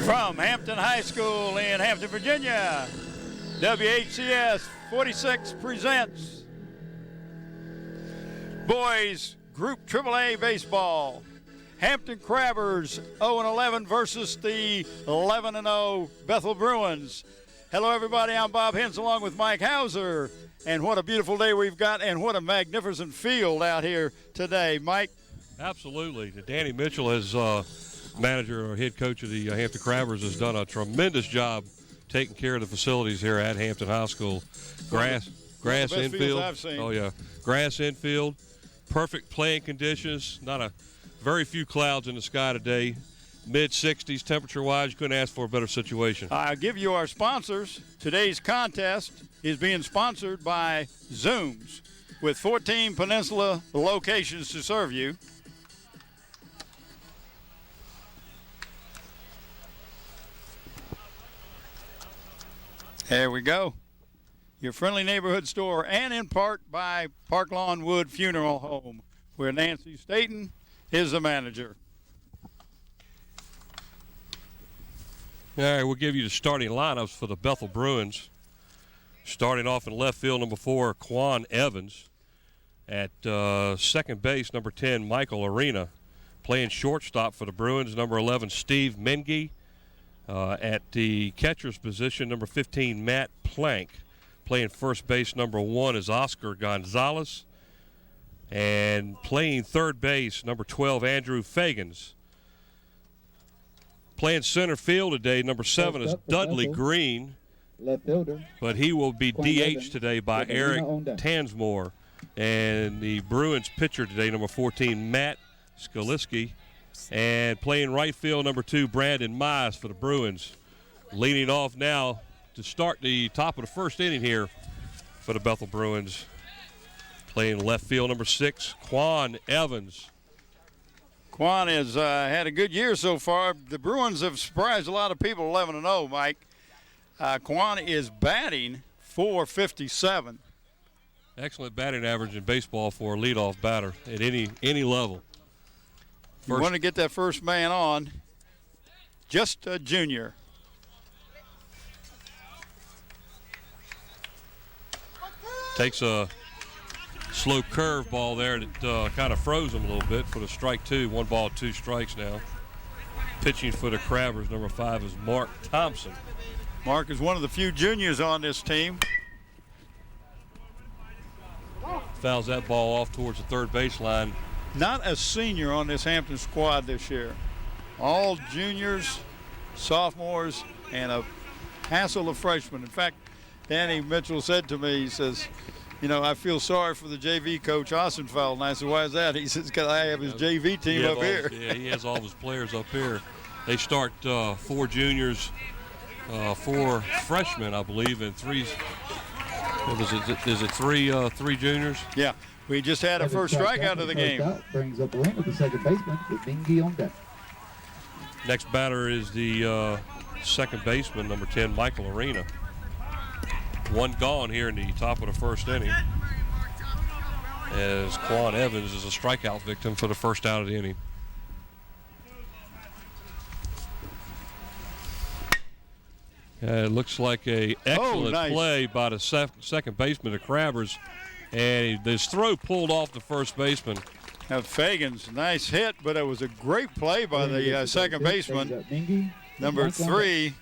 From Hampton High School in Hampton, Virginia, WHCS 46 presents Boys Group AAA Baseball. Hampton Crabbers 0-11 versus the 11-0 Bethel Bruins. Hello, everybody. I'm Bob Hens along with Mike Hauser. And what a beautiful day we've got, and what a magnificent field out here today. Mike? Absolutely. Danny Mitchell, as manager or head coach of the Hampton Crabbers, has done a tremendous job taking care of the facilities here at Hampton High School. Grass infield. I've seen. Oh, yeah. Grass infield. Perfect playing conditions. Very few clouds in the sky today. Mid-60s temperature-wise. You couldn't ask for a better situation. I'll give you our sponsors. Today's contest is being sponsored by Zooms, with 14 Peninsula locations to serve you. There we go. Your friendly neighborhood store, and in part by Park Lawn Wood Funeral Home, where Nancy Staten is the manager. All right, we'll give you the starting lineups for the Bethel Bruins. Starting off in left field, number 4, Quan Evans. At second base, number 10, Michael Arena. Playing shortstop for the Bruins, number 11, Steve Mengi. At the catcher's position, number 15, Matt Plank. Playing first base, number 1, is Oscar Gonzalez. And playing third base, number 12, Andrew Fagans. Playing center field today, number 7 is Dudley Green. Left fielder. But he will be DH today by Eric Tansmore. And the Bruins pitcher today, number 14, Matt Skaliski. And playing right field, number 2, Brandon Mize for the Bruins. Leading off now to start the top of the first inning here for the Bethel Bruins. Playing left field, number 6, Quan Evans. Quan has had a good year so far. The Bruins have surprised a lot of people, 11-0, Mike. Quan is batting .457. Excellent batting average in baseball for a leadoff batter at any level. You want to get that first man on. Just a junior. Takes a slow curve ball there that kind of froze him a little bit for the strike 2. 1 ball, 2 strikes now. Pitching for the Crabbers, number 5, is Mark Thompson. Mark is one of the few juniors on this team. Fouls that ball off towards the third baseline. Not a senior on this Hampton squad this year. All juniors, sophomores, and a hassle of freshmen. In fact, Danny Mitchell said to me, he says, you know, I feel sorry for the JV coach, Ostenfeld. And I said, why is that? He says, because I have his JV team up here. Yeah, he has all of his players up here. They start 4 juniors, 4 freshmen, I believe, and 3. Is it 3 juniors? Yeah. We just had a first strikeout of the game. Brings up Arena, the second baseman, with Mingy on deck. Next batter is the second baseman, number 10, Michael Arena. 1 gone here in the top of the first inning, as Quan Evans is a strikeout victim for the first out of the inning. It looks like a excellent play by the second baseman of Crabbers, and this throw pulled off the first baseman. Now Fagans, nice hit, but it was a great play by the second baseman. Number 3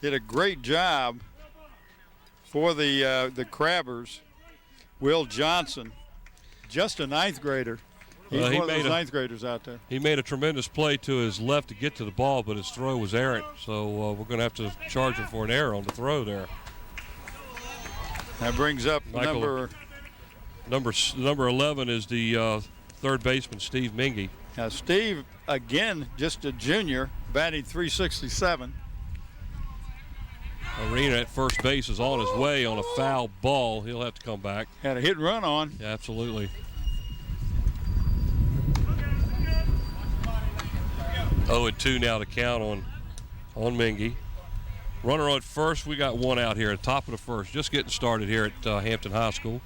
did a great job for the Crabbers. Will Johnson, just a 9th grader. He's one of those 9th graders out there. He made a tremendous play to his left to get to the ball, but his throw was errant. So we're going to have to charge him for an error on the throw there. That brings up number 11 is the third baseman, Steve Mingy. Now Steve, again, just a junior, batting .367. Arena at first base is on his way on a foul ball. He'll have to come back. Had a hit and run on. Yeah, absolutely. 0-2 now to count on Mingy. Runner on first. We got 1 out here at the top of the first. Just getting started here at Hampton High School,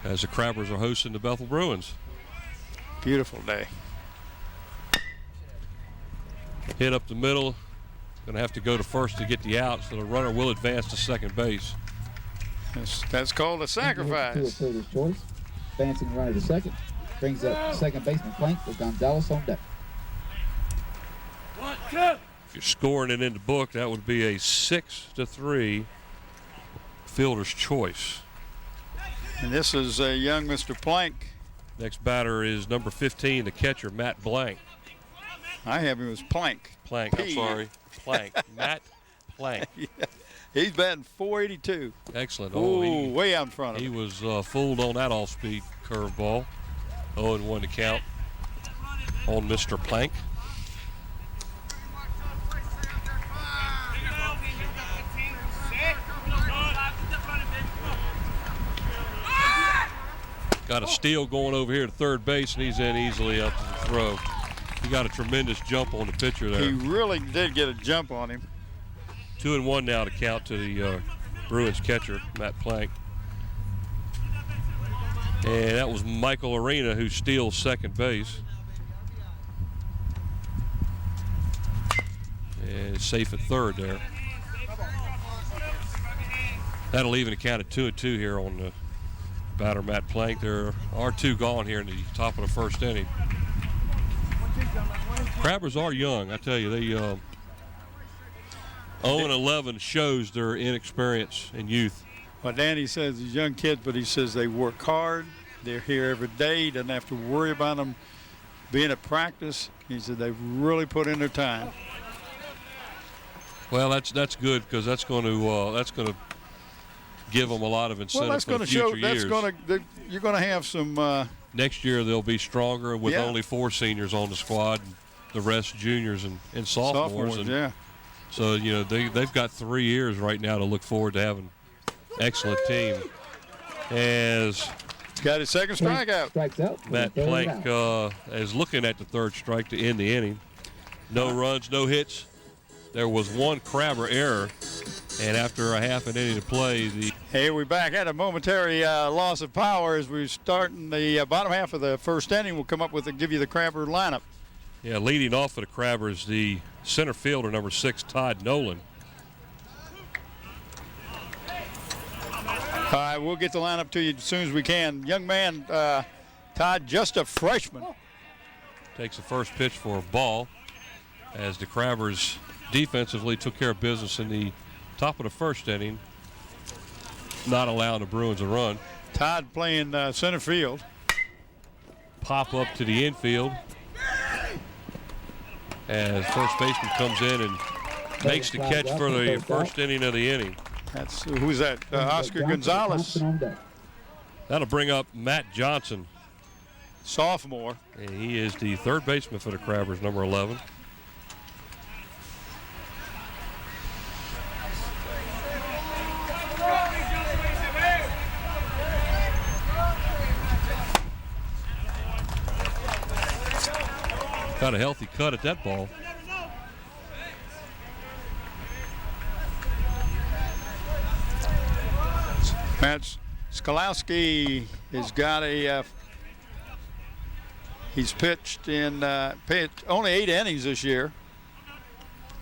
as the Crabbers are hosting the Bethel Bruins. Beautiful day. hit up the middle. Going to have to go to first to get the out, so the runner will advance to second base. That's called a sacrifice. Fielder's choice. Advancing runner to second. Brings up second baseman Plank with Gonzalez on deck. If you're scoring it in the book, that would be a 6-3 fielder's choice. And this is young Mr. Plank. Next batter is number 15, the catcher, Matt Blank. I have him as Plank. Plank, I'm sorry. Plank. Matt Plank. Yeah. He's batting .482. Excellent. Oh, way out in front of him. him. He was fooled on that off-speed curveball. 0-1 to count on Mr. Plank. Got a steal going over here to third base, and he's in easily up to the throw. He got a tremendous jump on the pitcher there. He really did get a jump on him. 2-1 now to count to the Bruins catcher, Matt Plank. And that was Michael Arena who steals second base. And safe at third there. That'll even count at 2-2 here on the batter, Matt Plank. There are two gone here in the top of the first inning. Crabbers are young, I tell you. They 0-11 shows their inexperience and youth. Well, Danny says these young kids, but he says they work hard. They're here every day. He doesn't have to worry about them being at practice. He said they've really put in their time. Well, that's good, because that's going to give them a lot of incentive for the future years. You're going to have some. Next year they'll be stronger with only 4 seniors on the squad, the rest juniors and sophomores. Yeah. So they've got 3 years right now to look forward to having an excellent team. As he's got his second strikeout. Strikes out. Matt Plank is looking at the third strike to end the inning. No runs, no hits. There was one Crabber error, and after a half an inning to play, Hey, we're back. Had a momentary loss of power as we're starting the bottom half of the first inning. We'll come up with give you the Crabber lineup. Yeah, leading off for the Crabbers, the center fielder, number 6, Todd Nolan. All right, we'll get the lineup to you as soon as we can. Young man, Todd, just a freshman. Takes the first pitch for a ball as the Crabbers defensively took care of business in the top of the first inning, not allowing the Bruins a run. Todd playing center field. Pop up to the infield as first baseman comes in and makes the catch for the first inning of the inning. That's who's that? Oscar Gonzalez. That'll bring up Matt Johnson, sophomore, and he is the third baseman for the Crabbers, number 11. Got a healthy cut at that ball. Matt Skolowski has got he's pitched in only 8 innings this year.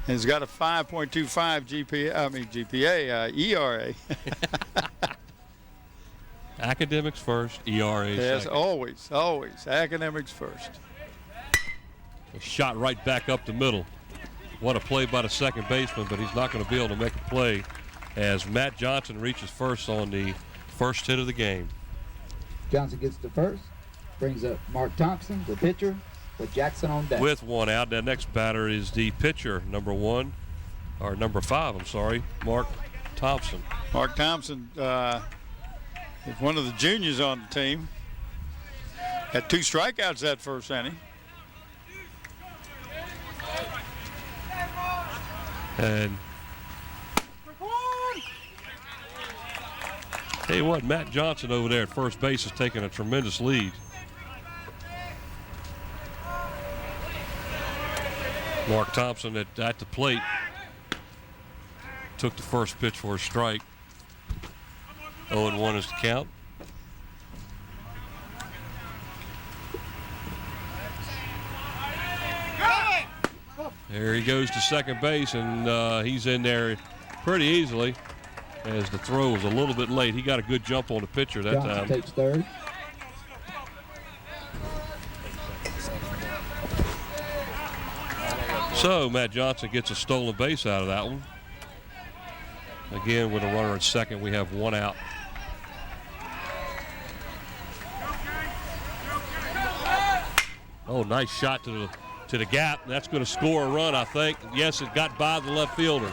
And he's got a 5.25 GPA, ERA. Academics first, ERA yes, second. always. Academics first. A shot right back up the middle. What a play by the second baseman, but he's not going to be able to make a play as Matt Johnson reaches first on the first hit of the game. Johnson gets to first, brings up Mark Thompson, the pitcher, with Jackson on deck. With one out, the next batter is the pitcher, number 5, Mark Thompson. Mark Thompson is one of the juniors on the team. Had 2 strikeouts that first inning. And tell you what, Matt Johnson over there at first base is taking a tremendous lead. Mark Thompson at the plate took the first pitch for a strike. 0-1 is the count. There he goes to second base, and he's in there pretty easily as the throw was a little bit late. He got a good jump on the pitcher that Johnson time. takes third. So Matt Johnson gets a stolen base out of that one. Again, with a runner at second, we have one out. Oh, nice shot to the gap. That's going to score a run, I think. Yes, it got by the left fielder.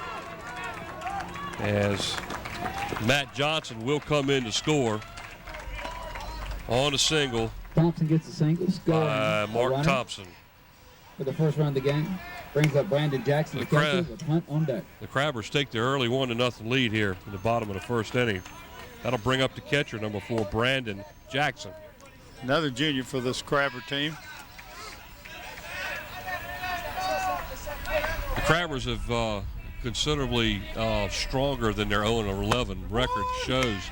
As Matt Johnson will come in to score on a single. Thompson gets a single. By Mark Thompson. For the first run of the game. Brings up Brandon Jackson to catcher with Hunt on deck. The Crabbers take the early 1-0 lead here in the bottom of the first inning. That'll bring up the catcher, number 4, Brandon Jackson. Another junior for this Crabber team. The Crabbers have considerably stronger than their 0-11 record shows.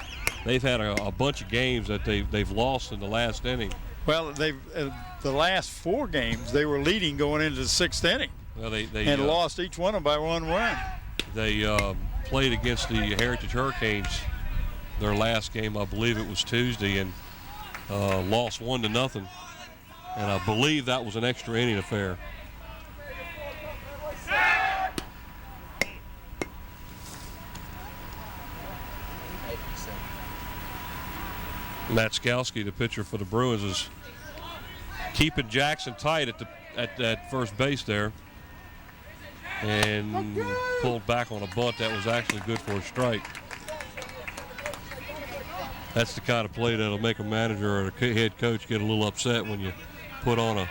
They've had a bunch of games that they've lost in the last inning. Well, they've the last 4 games they were leading going into the 6th inning. Well, they lost each one of them by 1 run. They played against the Heritage Hurricanes their last game, I believe it was Tuesday, and lost 1-0. And I believe that was an extra inning affair. Matt Skalski, the pitcher for the Bruins, is keeping Jackson tight at that first base there, and pulled back on a bunt that was actually good for a strike. That's the kind of play that'll make a manager or a head coach get a little upset when you put on a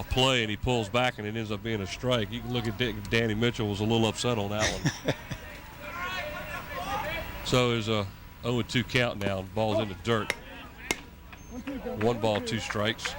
play and he pulls back and it ends up being a strike. You can look at Danny Mitchell was a little upset on that one. So there's a 0-2 count now. Ball's in the dirt. 1 ball, 2 strikes.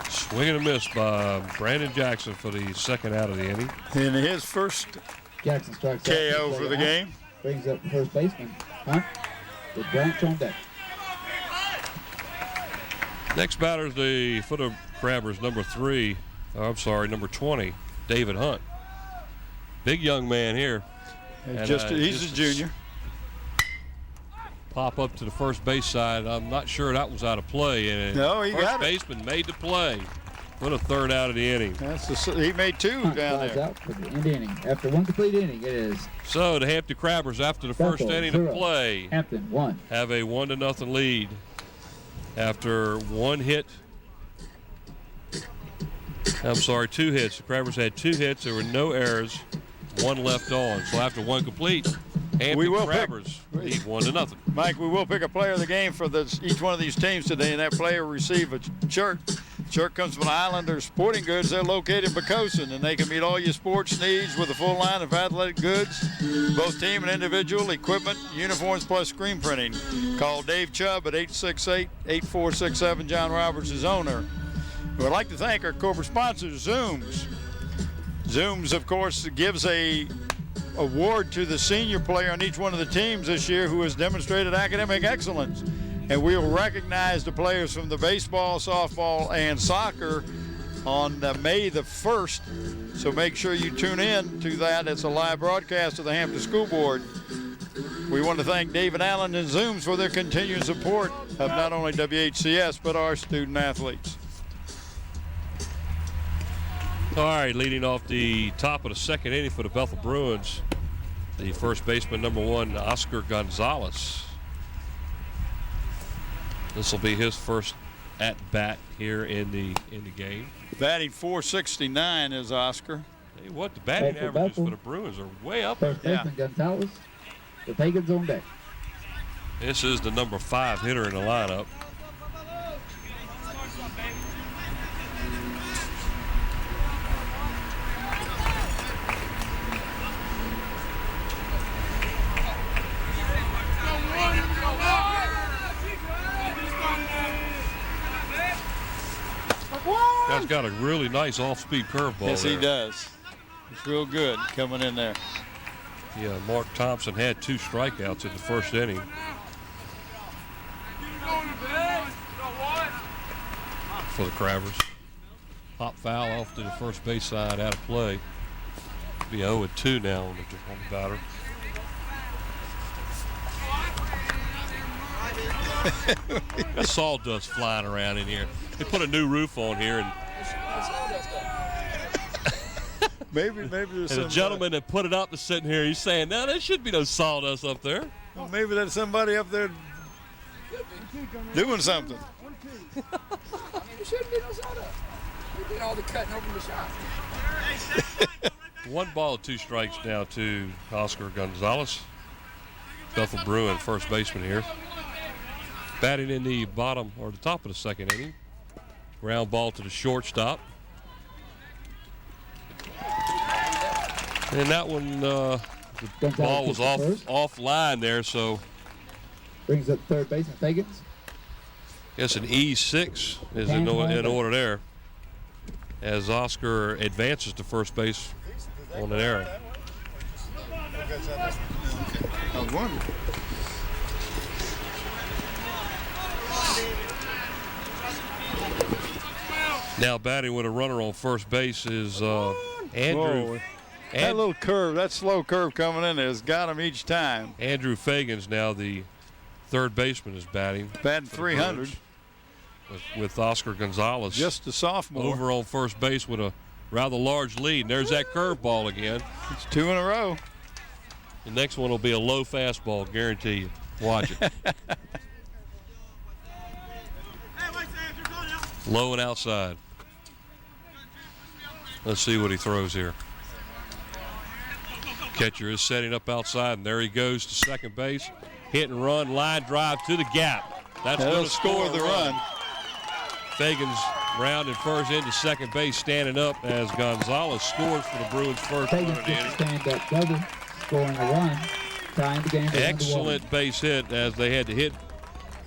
Swing and a miss by Brandon Jackson for the second out of the inning. In his first Jackson strikes KO for the game. Brings up first baseman Hunt with Branch on deck. Next batter is for the Crabbers, number 20, David Hunt. Big young man here. And he's a junior. Pop up to the first base side. I'm not sure that was out of play. And no, he got it. First baseman made the play for the third out of the inning. He made 2 Hunt down there. Out for the end inning. After 1 complete inning, it is. So the Hampton Crabbers, after the first Bethel, inning 0. of play, Hampton 1. have a 1-0 lead after 1 hit. I'm sorry, 2 hits. The Crabbers had 2 hits. There were no errors. 1 left on. So after 1 complete, Hampton Crabbers lead 1-0. Mike, we will pick a player of the game for each one of these teams today, and that player will receive a shirt. Shirt comes from Islanders Sporting Goods. They're located in Pocosin, and they can meet all your sports needs with a full line of athletic goods, both team and individual, equipment, uniforms, plus screen printing. Call Dave Chubb at 868-8467. John Roberts is owner. We'd like to thank our corporate sponsors, Zooms. Zooms, of course, gives a award to the senior player on each one of the teams this year who has demonstrated academic excellence. And we will recognize the players from the baseball, softball, and soccer on May the 1st. So make sure you tune in to that. It's a live broadcast of the Hampton School Board. We want to thank David Allen and Zooms for their continued support of not only WHCS, but our student athletes. All right, leading off the top of the second inning for the Bethel Bruins, the first baseman, number 1, Oscar Gonzalez. This will be his first at bat here in the game. Batting .469 is Oscar. Hey, what the batting averages for the Bruins are way up. First baseman Gonzalez. The Pagans on deck. This is the number 5 hitter in the lineup. Guy's got a really nice off-speed curveball. Yes, there. he does. It's real good coming in there. Yeah, Mark Thompson had 2 strikeouts in the first inning. For the Crabbers. Hop foul off to the first base side, out of play. Be 0-2 now on the batter. There's sawdust flying around in here. They put a new roof on here, and maybe there's a gentleman that put it up is sitting here. He's saying, "No, there should be no sawdust up there." Well, maybe there's somebody up there doing something. I mean, there shouldn't be no sawdust. We did all the cutting over the shop. 1 ball, 2 strikes now to Oscar Gonzalez. Bethel Bruin, first baseman here. Batting in the bottom or the top of the second inning. Ground ball to the shortstop. And that one, the ball was offline there, so. Brings up third baseman Fagans. Guess an E6 is in order there. As Oscar advances to first base on an error. I was wondering. Now batting with a runner on first base is Andrew. That little curve, that slow curve coming in there has got him each time. Andrew Fagans, now the third baseman, is batting. Batting 300. With Oscar Gonzalez. Just a sophomore. Over on first base with a rather large lead. And there's that curveball again. It's 2 in a row. The next one will be a low fastball, guarantee you. Watch it. Low and outside. Let's see what he throws here. Catcher is setting up outside, and there he goes to second base. Hit and run, line drive to the gap. That's going to score the run. Fagans rounding first into second base, standing up as Gonzalez scores for the Bruins first. Fagans gets to stand up double, scoring a run, tying the game. Excellent base hit as they had to hit.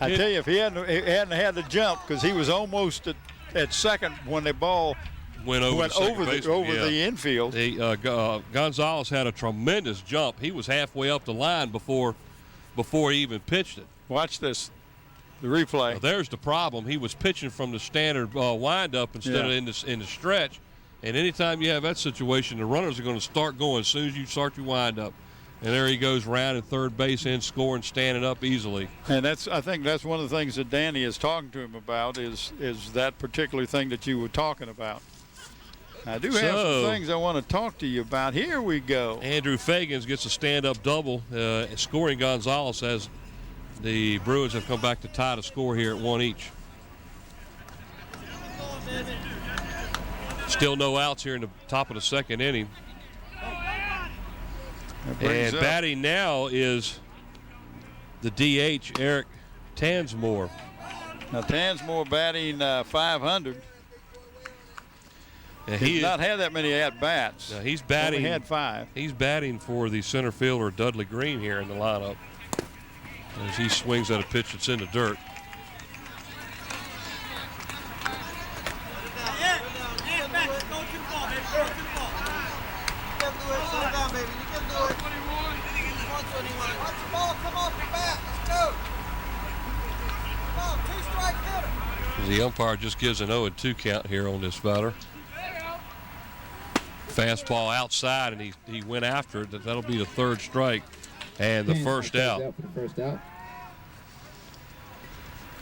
I tell you, if he hadn't had to jump, because he was almost at second when the ball went over the infield. Gonzalez had a tremendous jump. He was halfway up the line before he even pitched it. Watch this, the replay. Now, there's the problem. He was pitching from the standard windup instead of in the stretch. And anytime you have that situation, the runners are going to start going as soon as you start your windup. And there he goes round at third base in, scoring, standing up easily. And I think that's one of the things that Danny is talking to him about is that particular thing that you were talking about. I do have some things I want to talk to you about. Here we go. Andrew Fagans gets a stand-up double, scoring Gonzalez as the Bruins have come back to tie the score here at 1 each. Still no outs here in the top of the second inning. And batting now is the DH, Eric Tansmore. Now Tansmore batting 500. And he's not had that many at-bats. He's batting. Only had 5. He's batting for the center fielder Dudley Green here in the lineup as he swings at a pitch that's in the dirt. The umpire just gives an 0-2 count here on this batter. Fastball outside, and he went after it. That'll be the third strike and the first out.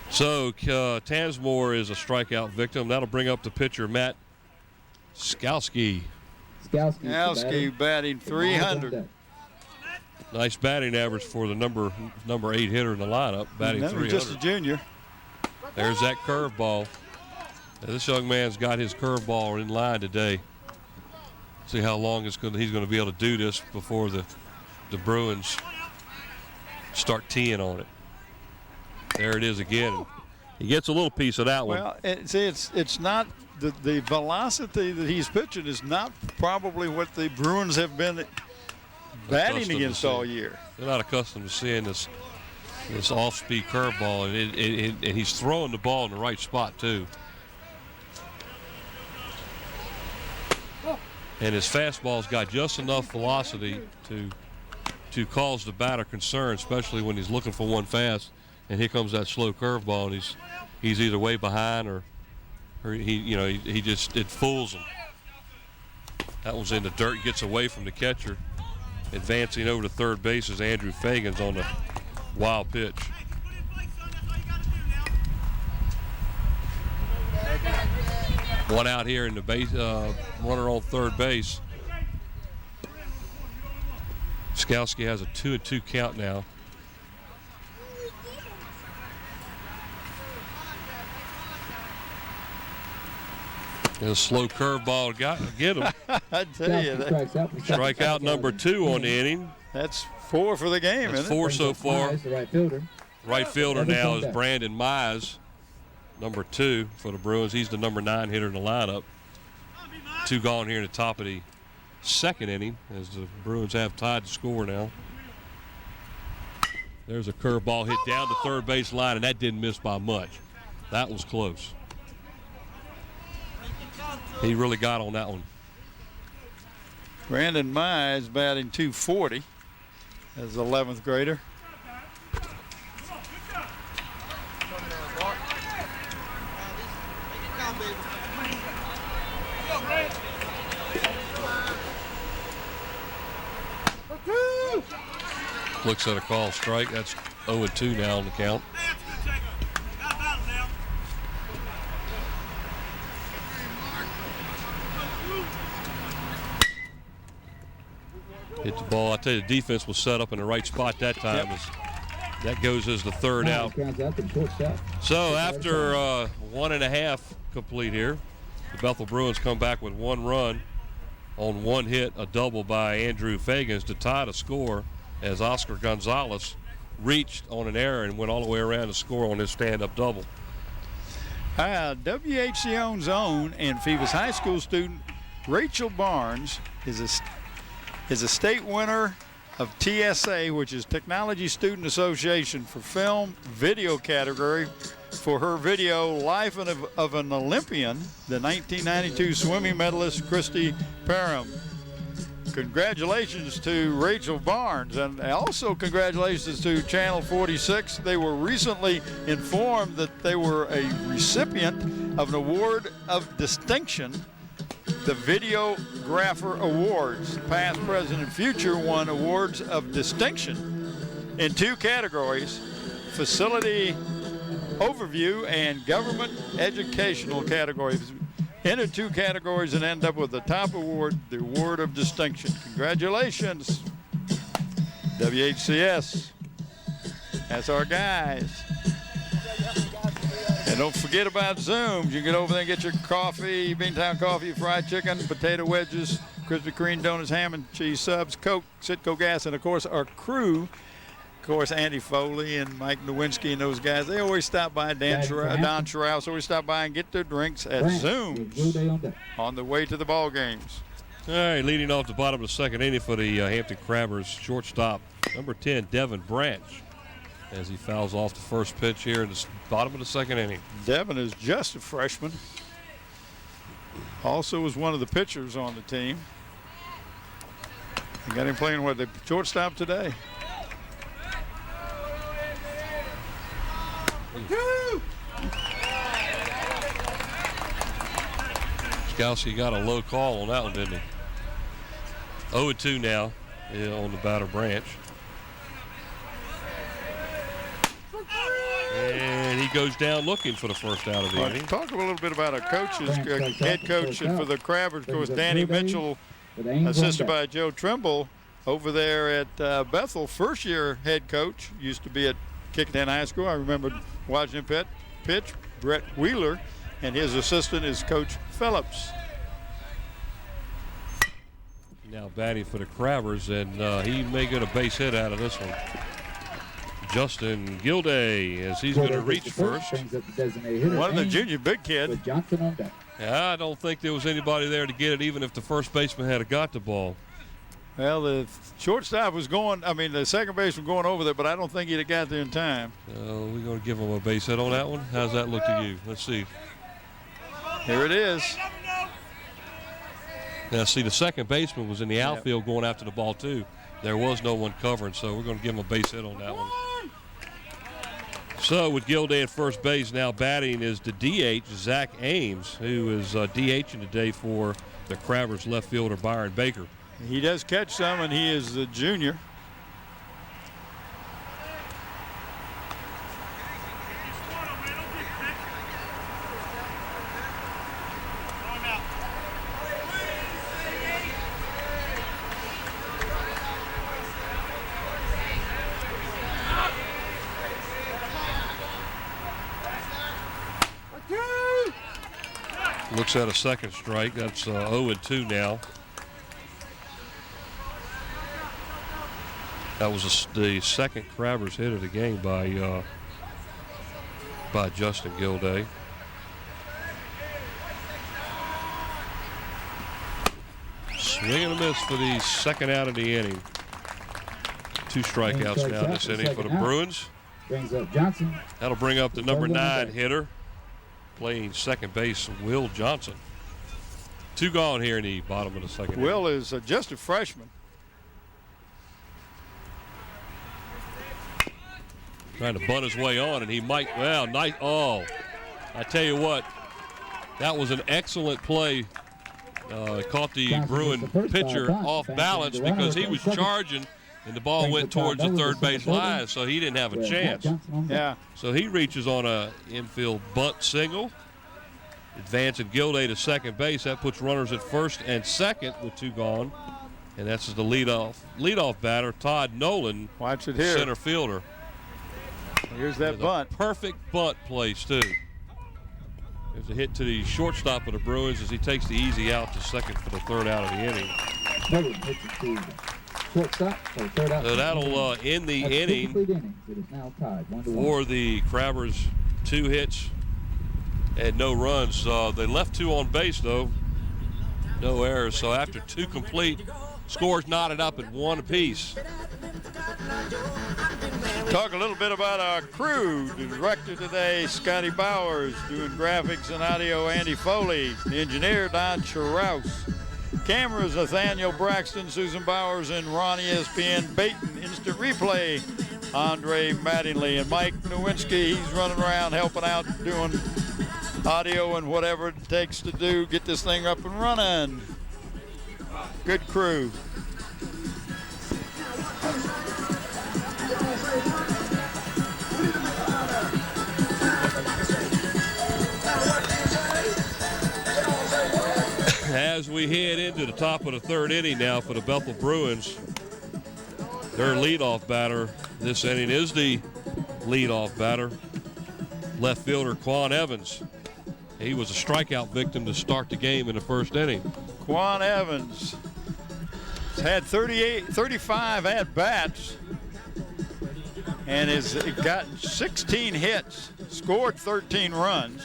So Tansmore is a strikeout victim. That'll bring up the pitcher, Matt Skalski. Skalski batting 300. Nice batting average for the number 8 hitter in the lineup, batting 300. Just a junior. There's that curveball. This young man's got his curveball in line today. See how long he's going to be able to do this before the Bruins start teeing on it. There it is again. He gets a little piece of that one. Well, it's not the velocity that he's pitching is not probably what the Bruins have been batting against all year. They're not accustomed to seeing this off-speed curveball, and he's throwing the ball in the right spot too. and his fastball's got just enough velocity to cause the batter concern, especially when he's looking for one fast, and here comes that slow curveball, and he's either way behind or he just, it fools him. That was in the dirt, gets away from the catcher. Advancing over to third base is Andrew Fagans on the wild pitch. One out here in the base, runner on third base. Skowski has a 2-2 count now. And a slow curveball get him. I tell you, Strikeout number 2 on the inning. That's 4 for the game. That's isn't 4 it? so far. The right fielder. Right fielder now is Brandon Mize, number 2 for the Bruins. He's the number 9 hitter in the lineup. 2 gone here in the top of the second inning as the Bruins have tied the score now. There's a curveball hit down the third base line, and that didn't miss by much. That was close. He really got on that one. Brandon Mize batting .240 as 11th grader. Looks at a call strike. That's 0-2 now on the count. Hit the ball. I tell you, the defense was set up in the right spot that time. Yep. That goes as the third out. So after 1.5 complete here, the Bethel Bruins come back with 1 run on 1 hit, a double by Andrew Fagans to tie the score as Oscar Gonzalez reached on an error and went all the way around to score on his stand-up double. WHCO's own and Phoebus High School student Rachel Barnes is a state winner of TSA, which is Technology Student Association, for film video category for her video Life of an Olympian, the 1992 swimming medalist Christy Parham. Congratulations to Rachel Barnes, and also congratulations to Channel 46. They were recently informed that they were a recipient of an award of distinction, the Videographer Awards. Past, present, and future won awards of distinction in 2 categories: facility overview and government educational categories. Entered 2 categories and end up with the top award, the award of distinction. Congratulations, WHCS. That's our guys. And don't forget about Zooms. You can get over there and get your coffee, Beantown coffee, fried chicken, potato wedges, Krispy Kreme donuts, ham and cheese subs, Coke, Citgo gas, and of course our crew. Of course, Andy Foley and Mike Nowinski and those guys, they always stop by. Don Sherrouse always stop by and get their drinks at Zooms on the way to the ball games. All right, leading off the bottom of the second inning for the Hampton Crabbers, shortstop, number 10, Devin Branch, as he fouls off the first pitch here in the bottom of the second inning. Devin is just a freshman. Also was one of the pitchers on the team. You got him playing the shortstop today. Skowski got a low call on that one, didn't he? 0-2 now on the batter, Branch. And he goes down looking for the first out of the inning. Talk a little bit about our coaches, head coach for the Crabbers. Of course, Danny Mitchell, assisted by Joe Trimble, over there at Bethel. First-year head coach, used to be at Kickingham High School. I remember watching him pitch. Brett Wheeler, and his assistant is Coach Phillips. Now batting for the Crabbers, and he may get a base hit out of this one. Justin Gilday, as he's going to reach first. One of the junior big kid. Yeah, I don't think there was anybody there to get it, even if the first baseman had got the ball. Well, the shortstop was the second baseman going over there, but I don't think he'd have got there in time. We're going to give him a base hit on that one. How's that look to you? Let's see. Here it is. Now, see, the second baseman was in the outfield going after the ball, too. There was no one covering, so we're going to give him a base hit on that one. So with Gilday at first base, now batting is the DH, Zach Ames, who is DHing today for the Crabbers left fielder Byron Baker. He does catch some, and he is the junior. Looks at a second strike. That's 0-2 now. That was the second Crabbers hit of the game by Justin Gilday. Swing and a miss for the second out of the inning. 2 strikeouts now this inning for the Bruins. Brings up Johnson. That'll bring up the number 9 hitter, playing second base, Will Johnson. 2 gone here in the bottom of the second. Will is just a freshman. Trying to bunt his way on, and he might. Well, nice. Oh, I tell you what, that was an excellent play. Caught the Bruin pitcher off balance because he was charging, and the ball went towards the third base line, so he didn't have a chance. Yeah. So he reaches on a infield bunt single, advancing Gilday to second base. That puts runners at first and second with 2 gone, and that's the leadoff batter, Todd Nolan. Watch it here. Center fielder. Here's that bunt. Perfect bunt place too. There's a hit to the shortstop of the Bruins as he takes the easy out to second for the third out of the inning. So that'll end the inning for the Crabbers. 2 hits and no runs. They left 2 on base though. No errors. So after 2 complete, scores knotted up at 1 apiece. Talk a little bit about our crew. The director today, Scotty Bowers, doing graphics and audio, Andy Foley. The engineer, Don Charaus. Cameras, Nathaniel Braxton, Susan Bowers, and Ron ESPN Baton. Instant replay, Andre Mattingly. And Mike Nowinski, he's running around helping out, doing audio and whatever it takes to do, get this thing up and running. Good crew. As we head into the top of the third inning now for the Bethel Bruins, their leadoff batter this inning is the leadoff batter, left fielder Quan Evans. He was a strikeout victim to start the game in the first inning. Quan Evans has had 35 at-bats and has gotten 16 hits, scored 13 runs.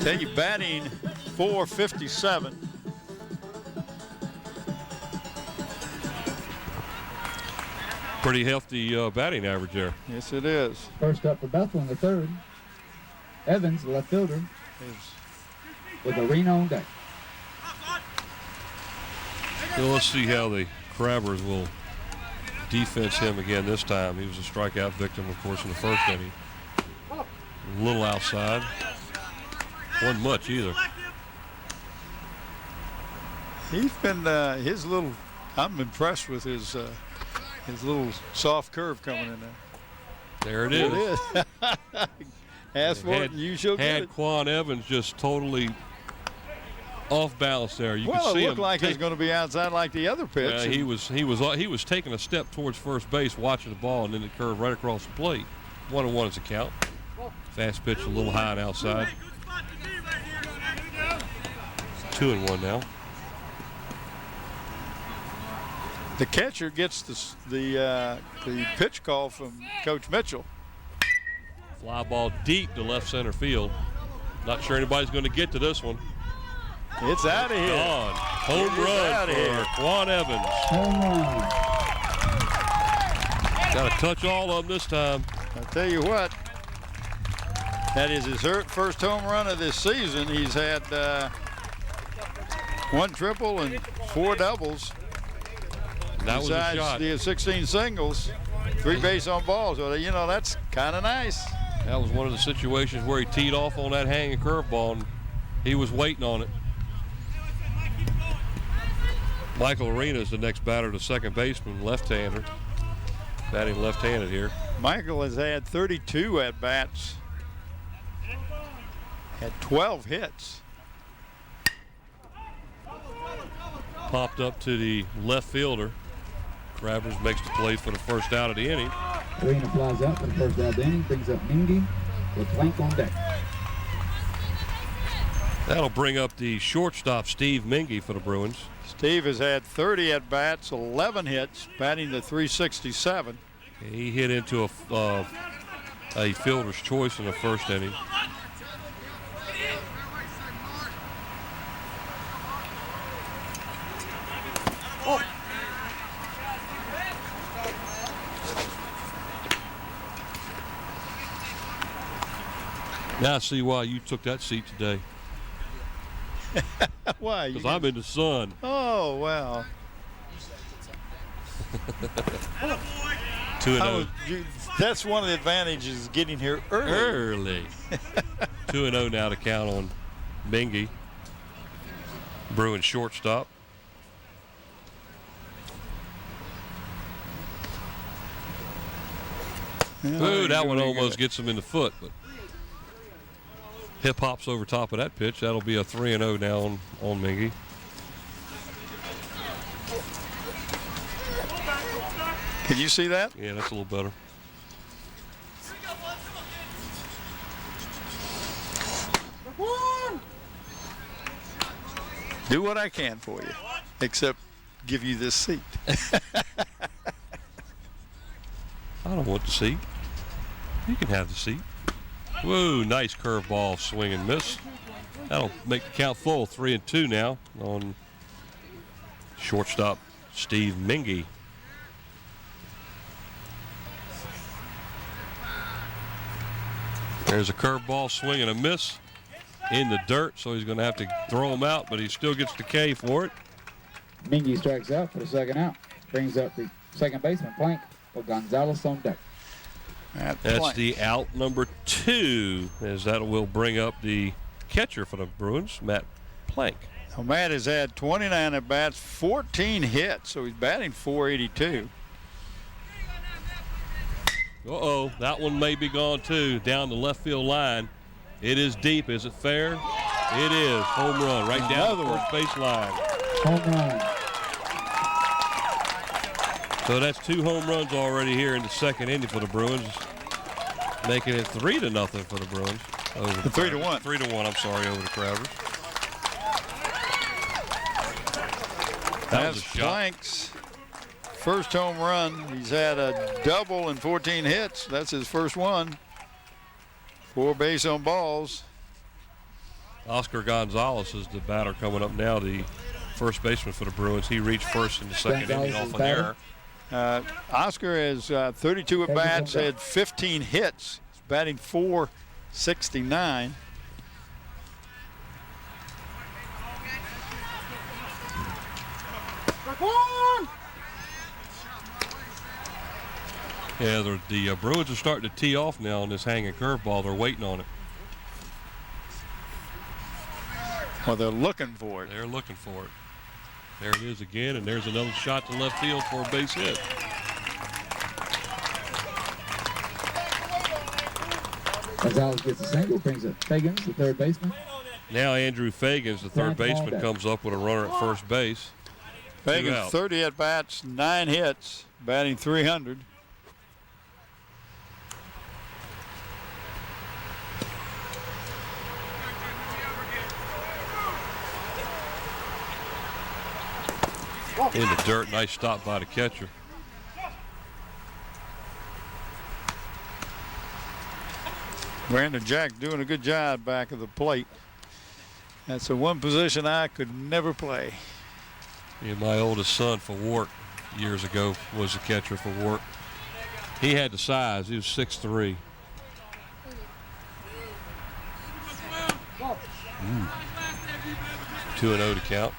Tell you, batting .457. Pretty healthy batting average there. Yes, it is. First up for Bethel in the third. Evans, the left fielder, with a ring on deck. So let's see how the Crabbers will defense him again this time. He was a strikeout victim, of course, in the first inning. A little outside. Wasn't much either. He's been I'm impressed with his little soft curve coming in there. There it is. Ask for it and you shall get it. Had Quan Evans just totally off balance there. You could see him. Well, it looked like he was going to be outside like the other pitch. He was taking a step towards first base, watching the ball, and then it curved right across the plate. 1-1 is the count. Fast pitch a little high and outside. 2-1 now. The catcher gets the pitch call from Coach Mitchell. Fly ball deep to left center field. Not sure anybody's going to get to this one. It's out of here. Gone. Home run for Quan Evans. Home run. Got to touch all of them this time. I'll tell you what. That is his first home run of this season. He's had 1 triple and 4 doubles. And that was a Besides shot. the 16 singles, 3 base on balls. So, you know, that's kind of nice. That was one of the situations where he teed off on that hanging curveball, and he was waiting on it. Michael Arena is the next batter, the second baseman, left-hander. Batting left-handed here. Michael has had 32 at-bats. Had 12 hits. Popped up to the left fielder. Travers makes the play for the first out of the inning. Arena flies out for the first out of the inning, brings up Mingy with Plank on deck. That'll bring up the shortstop, Steve Mingy, for the Bruins. Steve has had 30 at-bats, 11 hits, batting to .367. He hit into a fielder's choice in the first inning. Now I see why you took that seat today. Why? Because I'm in the sun. Oh, wow. 2-0. That's one of the advantages of getting here early. 2-0 now to count on Mingy. Bruins shortstop. Ooh, that one almost gets him in the foot, but hip hops over top of that pitch. That'll be a 3-0 now on Mingy. Can you see that? Yeah, that's a little better. Do what I can for you, except give you this seat. I don't want the seat. You can have the seat. Whoa, nice curveball, swing and miss. That'll make the count full. 3-2 now on shortstop Steve Mingy. There's a curveball, swing and a miss in the dirt, so he's going to have to throw him out, but he still gets the K for it. Mingy strikes out for the second out. Brings up the second baseman, Plank, with Gonzalez on deck. That's the out number 2, as that will bring up the catcher for the Bruins, Matt Plank. Well, Matt has had 29 at-bats, 14 hits, so he's batting .482. Uh-oh, that one may be gone too, down the left field line. It is deep. Is it fair? It is. Home run right down the first base line. Home run. So that's 2 home runs already here in the second inning for the Bruins, making it 3-0 for the Bruins. Over the 3-1. 3-1, I'm sorry, over the Travers. That was a shot. Plank's first home run. He's had a double and 14 hits. That's his first one. 4 base on balls. Oscar Gonzalez is the batter coming up now, the first baseman for the Bruins. He reached first in the second inning off an error. Oscar has 32 at-bats, had 15 hits. He's batting .469. Yeah, the Bruins are starting to tee off now on this hanging curveball. They're waiting on it. Well, they're looking for it. They're looking for it. There it is again, and there's another shot to left field for a base hit. Gonzalez gets a single, brings up Fagans, the third baseman. Now Andrew Fagans, the third baseman, comes up with a runner at first base. Fagans 30 at-bats, 9 hits, batting .300. In the dirt, nice stop by the catcher. Brandon Jack doing a good job back of the plate. That's the one position I could never play. Yeah, my oldest son for Wart years ago was the catcher for Wart. He had the size. He was 6'3". 2-0 to count.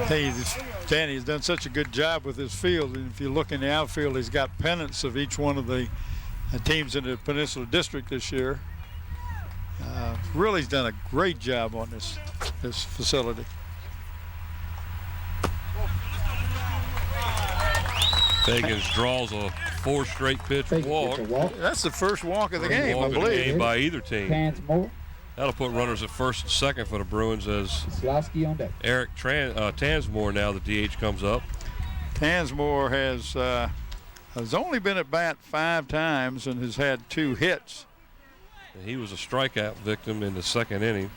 Hey, Danny's done such a good job with his field. And if you look in the outfield, he's got pennants of each one of the teams in the Peninsula District this year. Really, he's done a great job on this facility. Higgins draws a 4 straight pitch walk. That's the first walk of the game, I believe. By either team. Tansmore. That'll put runners at first and second for the Bruins as Slosky on deck. Eric Tansmore now the DH comes up. Tansmore has only been at bat 5 times and has had 2 hits. And he was a strikeout victim in the second inning.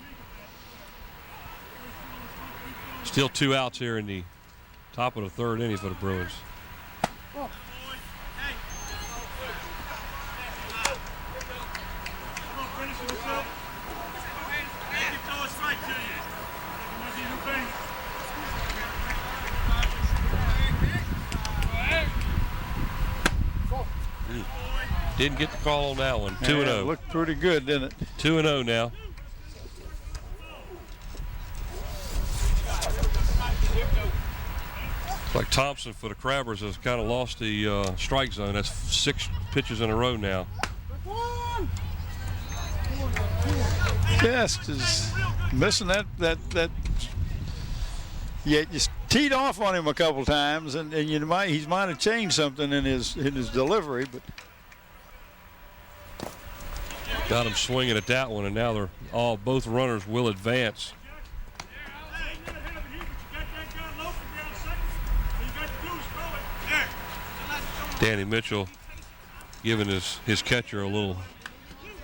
Still 2 outs here in the top of the third inning for the Bruins. Didn't get the call on that one. 2-0. Looked pretty good, didn't it? 2-0 now. It's like Thompson for the Crabbers has kind of lost the strike zone. That's 6 pitches in a row now. Just is missing that. Yeah, you teed off on him a couple times, and he might have changed something in his delivery, but. Got him swinging at that one, and now both runners will advance. Danny Mitchell giving his catcher a little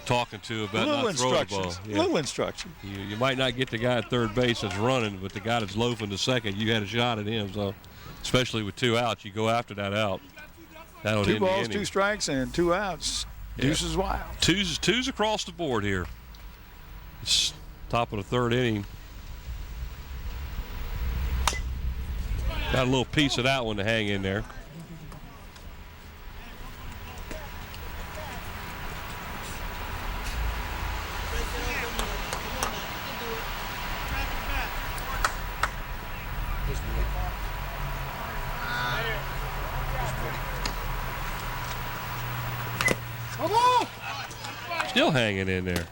talking to about not throwing the ball. Yeah. Little instruction. You might not get the guy at third base that's running, but the guy that's loafing to second, you had a shot at him. So, especially with 2 outs, you go after that out. That'll 2 end the balls, inning. 2 strikes, and 2 outs. Deuces wild. Twos across the board here. It's top of the third inning. Got a little piece of that one to hang in there. Still hanging in there.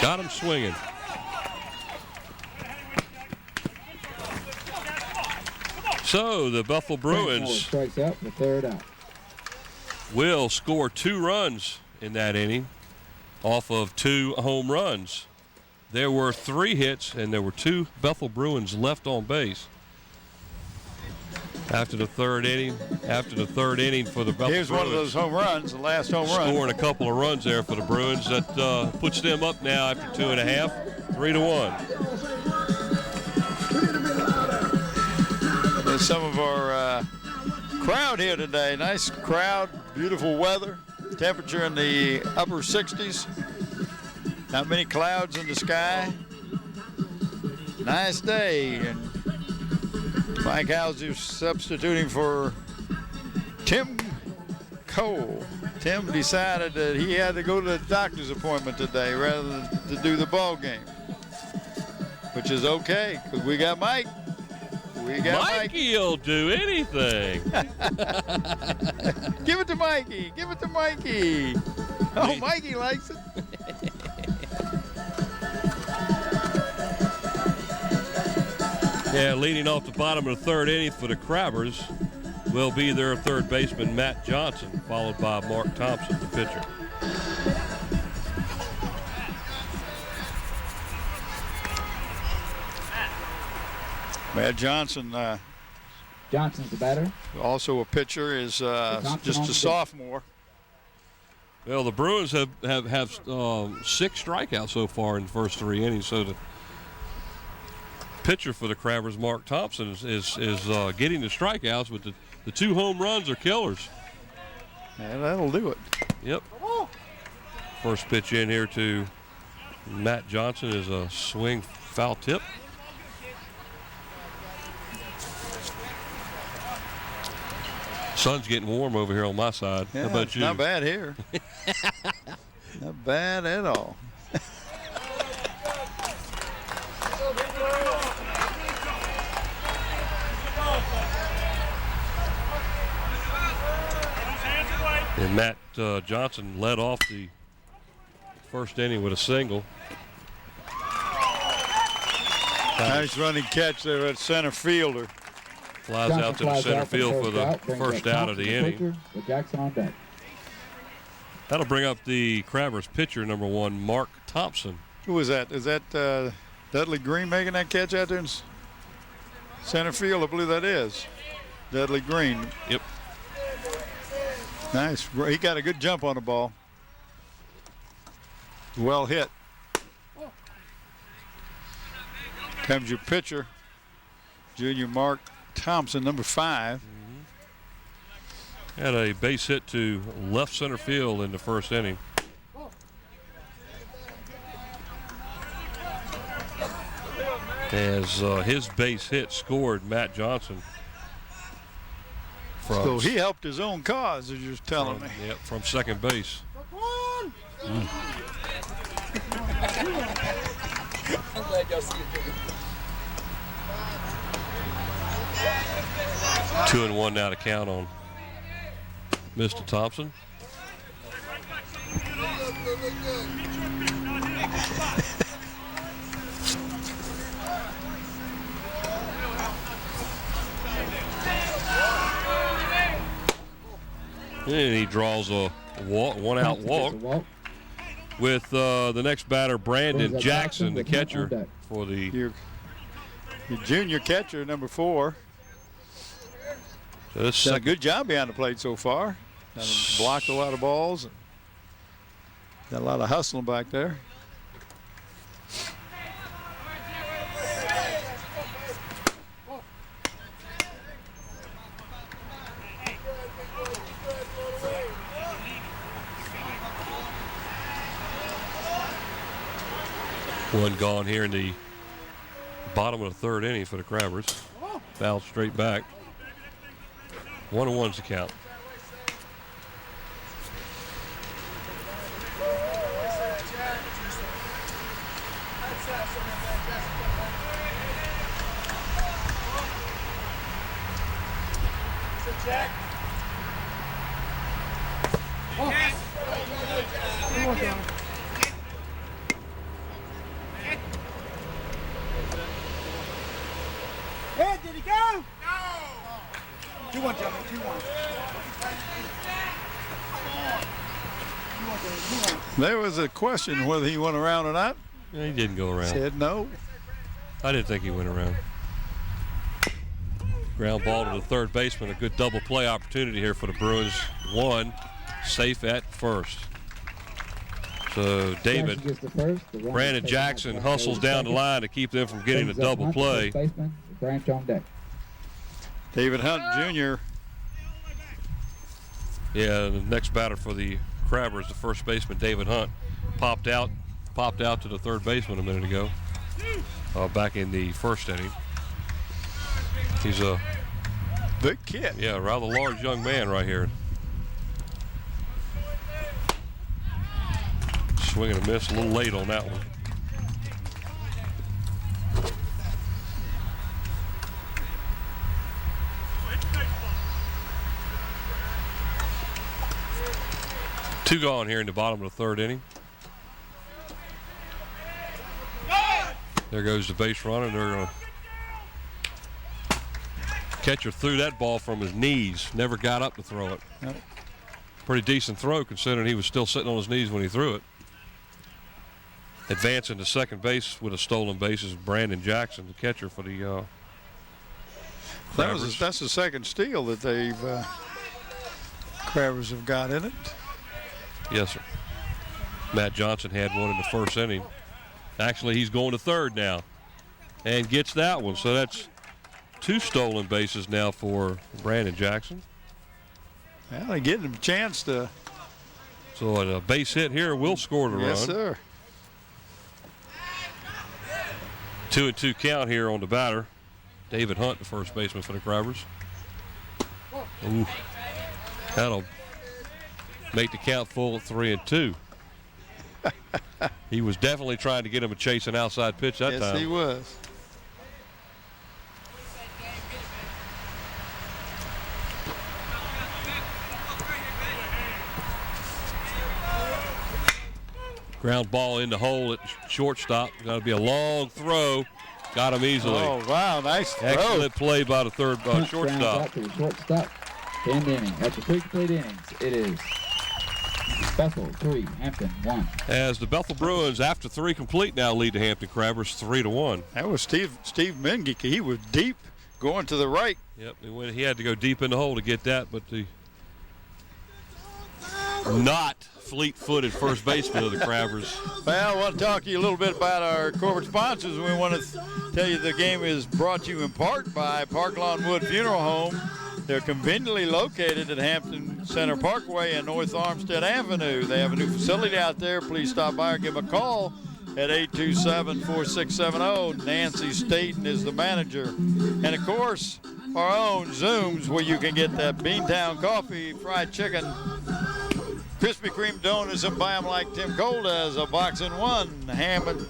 Got him swinging. So the Bethel Bruins strikes out the third out. Will score 2 runs in that inning off of 2 home runs. There were 3 hits and there were 2 Bethel Bruins left on base. After the third inning for the Bethel Here's Bruins. one of those home runs, the last home run. Scoring a couple of runs there for the Bruins. That puts them up now after 2.5, 3-1. There's some of our crowd here today. Nice crowd, beautiful weather. Temperature in the upper 60s. Not many clouds in the sky. Nice day. And Mike Hauser substituting for Tim Cole. Tim decided that he had to go to the doctor's appointment today rather than to do the ball game, which is okay because we got Mike. Mikey'll do anything. Give it to Mikey. Give it to Mikey. Oh, Mikey likes it. Yeah, leading off the bottom of the third inning for the Crabbers will be their third baseman, Matt Johnson, followed by Mark Thompson, the pitcher. Matt Johnson, Johnson's the batter. also a pitcher, is just a sophomore. Well, the Bruins have 6 strikeouts so far in the first 3 innings. So the pitcher for the Crabbers, Mark Thompson, is getting the strikeouts, but the 2 home runs are killers. Yeah, that'll do it. Yep. First pitch in here to Matt Johnson is a swing foul tip. Sun's getting warm over here on my side. Yeah, How about you? Not bad here. Not bad at all. And Matt Johnson led off the first inning with a single. Nice running catch there at center fielder. Flies out to the center field for the first out of the inning. Jackson on deck. That'll bring up the Crabbers pitcher, number 1, Mark Thompson. Who was that? Is that Dudley Green making that catch out there in center field? I believe that is Dudley Green. Yep. Nice. He got a good jump on the ball. Well hit. Comes your pitcher, junior Mark Thompson, number 5. Had a base hit to left center field in the first inning. As his base hit scored Matt Johnson. So he helped his own cause, as you're telling me. Yep, from second base. I'm glad y'all see it. 2-1 now to count on Mr. Thompson. And he draws a walk, 1-out walk with the next batter, Brandon Jackson, the catcher for the your junior catcher, number 4. Done a good job behind the plate so far. Blocked a lot of balls. Got a lot of hustling back there. One gone here in the bottom of the third inning for the Crabbers. Foul straight back. 1-1's the count. Hey, did he go? No. 2-1, Johnny. 2-1. There was a question whether he went around or not. Yeah, he didn't go around. Said no. I didn't think he went around. Ground ball to the third baseman. A good double play opportunity here for the Bruins. 1 safe at first. So David, Brandon Jackson hustles down the line to keep them from getting a double play. Branch on deck. David Hunt Jr. Yeah, the next batter for the Crabbers, the first baseman, David Hunt, popped out to the third baseman a minute ago, back in the first inning. He's a big kid. Yeah, rather large young man right here. Swing and a miss, a little late on that one. Two gone here in the bottom of the third inning. There goes the base runner. They're going to catcher threw that ball from his knees. Never got up to throw it. Yep. Pretty decent throw considering he was still sitting on his knees when he threw it. Advancing to second base with a stolen base is Brandon Jackson, the catcher for the Crabbers. That's the second steal that they've Crabbers have got in it. Yes, sir. Matt Johnson had one in the first inning. Actually, he's going to third now and gets that one. So that's 2 stolen bases now for Brandon Jackson. Well, they get him a chance to. So a base hit here will score the run. Yes, sir. 2-2 count here on the batter. David Hunt, the first baseman for the Crabbers. Ooh, that'll make the count full at 3-2. He was definitely trying to get him a chase an outside pitch that time. Yes, he was. Ground ball in the hole at shortstop. Got to be a long throw. Got him easily. Oh, wow, nice throw. Excellent play by the third Grounds shortstop. out to the shortstop. 10th inning. After 3 complete innings, it is Bethel 3, Hampton 1. As the Bethel Bruins, after 3 complete, now lead the Hampton Crabbers 3-1. That was Steve Mengick. He was deep going to the right. Yep, he had to go deep in the hole to get that, but the not fleet-footed first baseman of the Crabbers. Well, I want to talk to you a little bit about our corporate sponsors. We want to tell you the game is brought to you in part by Park Lawn Wood Funeral Home. They're conveniently located at Hampton Center Parkway and North Armstead Avenue. They have a new facility out there. Please stop by or give them a call at 827-4670. Nancy Staten is the manager. And, of course, our own Zooms, where you can get that Beantown coffee, fried chicken, Krispy Kreme donuts, and buy them like Tim Cole does, a box in one. Ham and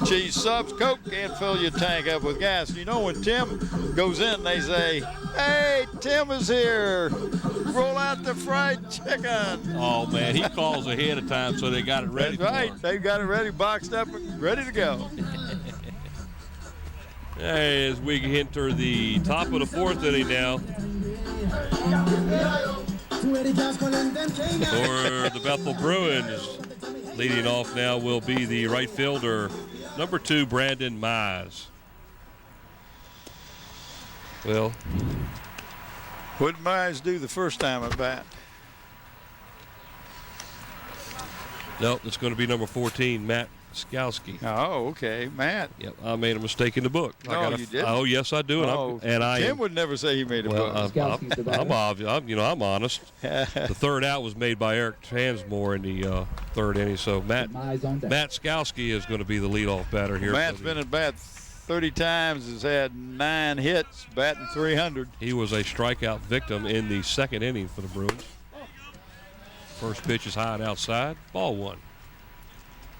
cheese subs, Coke, and fill your tank up with gas. You know when Tim goes in, they say, "Hey, Tim is here. Roll out the fried chicken." Oh, man, he calls ahead of time so they got it ready. That's right. They've got it ready, boxed up, and ready to go. As we enter the top of the 4th inning now. For the Bethel Bruins, leading off now will be the right fielder, number 2, Brandon Mize. Well, what did Mize do the first time at bat? no, it's going to be number 14, Matt Skowski. Oh, okay, Matt. Yep, I made a mistake in the book. No, you didn't. Oh, yes, I do. Tim would never say he made a book. I'm obvious. I'm honest. The third out was made by Eric Tansmore in the 3rd inning. So Matt Skowski is going to be the leadoff batter here. Matt's been at bat 30 times, has had 9 hits, batting .300. He was a strikeout victim in the 2nd inning for the Bruins. First pitch is high and outside. Ball 1.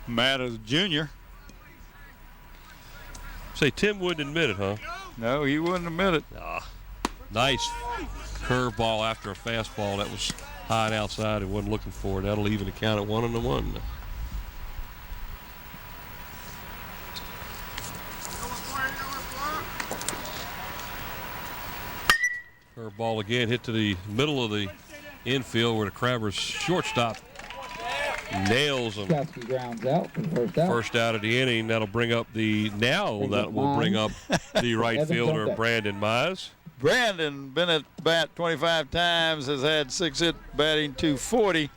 Matt is a junior. Say, Tim wouldn't admit it, huh? No, he wouldn't admit it. Nice curveball after a fastball that was high and outside and wasn't looking for it. That'll even the count at 1-1. Curveball again, hit to the middle of the infield where the Crabbers shortstop nails him. Grounds out for the first out. First out of the inning. That'll bring up the right fielder, Brandon Mize. Brandon been at bat 25 times, has had 6 hits, batting .240.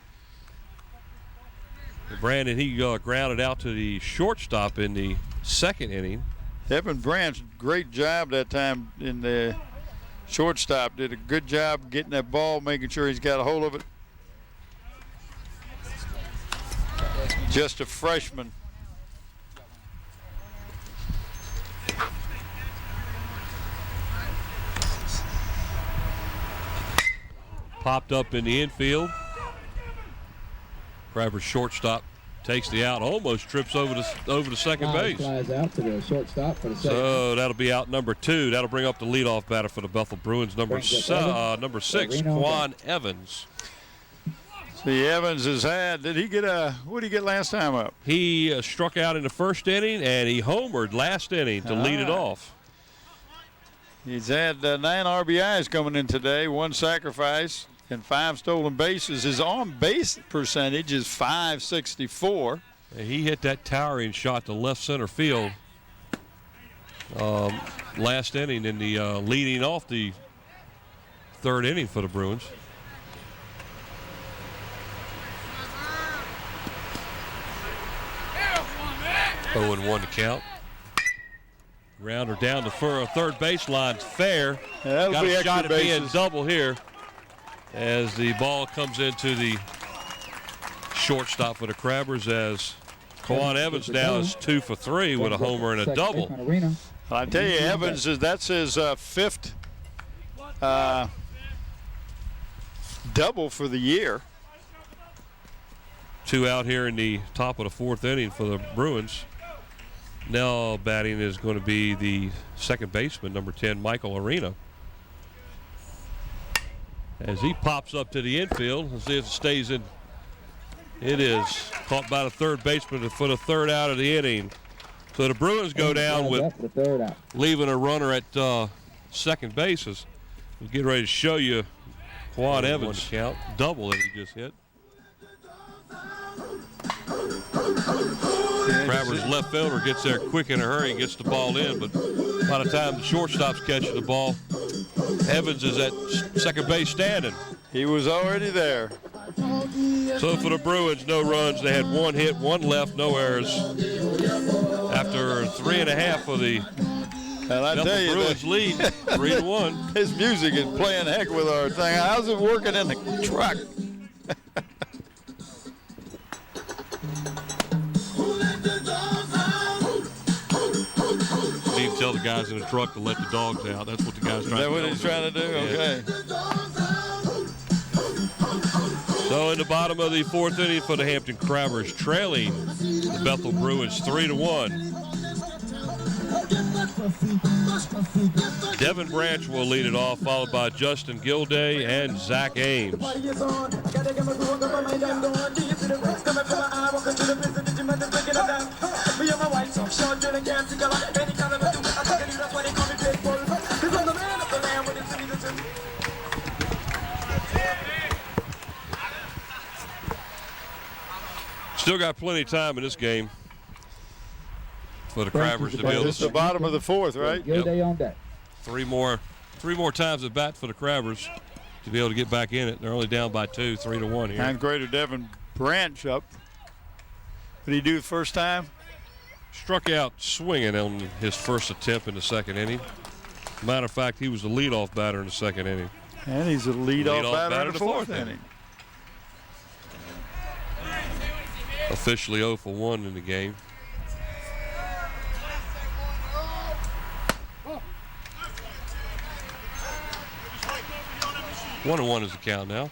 Brandon, he grounded out to the shortstop in the 2nd inning. Evan Branch, great job that time in the shortstop. Did a good job getting that ball, making sure he's got a hold of it. Just a freshman. Popped up in the infield. Crabbers shortstop takes the out, almost trips over the second base. Flies out to the shortstop for the second. So that'll be out number 2. That'll bring up the leadoff batter for the Bethel Bruins, number 6, Quan Evans. See, Evans has had, what did he get last time up? He struck out in the 1st inning, and he homered last inning to lead it off. He's had 9 RBIs coming in today, 1 sacrifice, and 5 stolen bases. His on-base percentage is .564. He hit that towering shot to left center field last inning in the leading off the 3rd inning for the Bruins. 0-1 to count. Grounder down the third baseline, fair. That'll Got be a shot extra at being bases. double here. as the ball comes into the shortstop for the Crabbers, as Quan Evans now is 2 for 3 with a homer and a double. I tell you, Evans, that's his fifth double for the year. 2 out here in the top of the 4th inning for the Bruins. Now batting is going to be the second baseman, number 10, Michael Arena. As he pops up to the infield, let's see if it stays in. It is caught by the third baseman for the third out of the inning. So the Bruins go down with leaving a runner at second bases. We'll get ready to show you Quan Evans' count, double that he just hit. Crabbers' left fielder gets there quick in a hurry and gets the ball in, but by the time the shortstop's catching the ball, Evans is at second base standing. He was already there. So for the Bruins, no runs. They had 1 hit, 1 left, no errors. After 3.5 for the Bethel Bruins lead, 3-1. His music is playing heck with our thing. How's it working in the truck? You need to tell the guys in the truck to let the dogs out. That's what the guy's trying to do. Is that what he's trying to do? Okay. So in the bottom of the 4th inning for the Hampton Crabbers, trailing the Bethel Bruins 3-1. Devin Branch will lead it off, followed by Justin Gilday and Zach Ames. Still got plenty of time in this game for the Crabbers to be able to. It's the bottom of the 4th, right? Gilday on deck. Three more times at bat for the Crabbers to be able to get back in it. They're only down by 2, 3-1 here. 9th grader Devin Branch up. What did he do the first time? Struck out swinging on his first attempt in the 2nd inning. Matter of fact, he was the leadoff batter in the 2nd inning. And he's a leadoff batter in the 4th inning. Officially 0 for 1 in the game. One and 1 is the count now.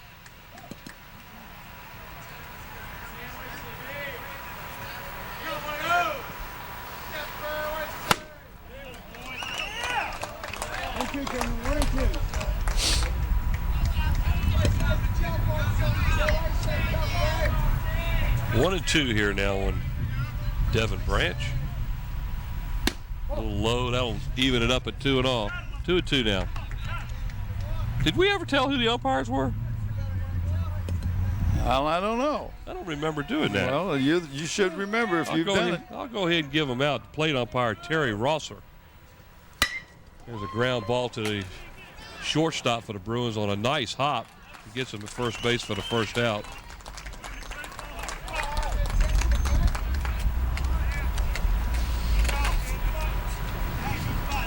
One and 2 here now on Devin Branch. A little low, that'll even it up at 2-2. 2-2 now. Did we ever tell who the umpires were? Well, I don't know. I don't remember doing that. Well, you should remember if you've done it. I'll go ahead and give them out. Plate umpire Terry Rosser. There's a ground ball to the shortstop for the Bruins on a nice hop. He gets him at first base for the first out.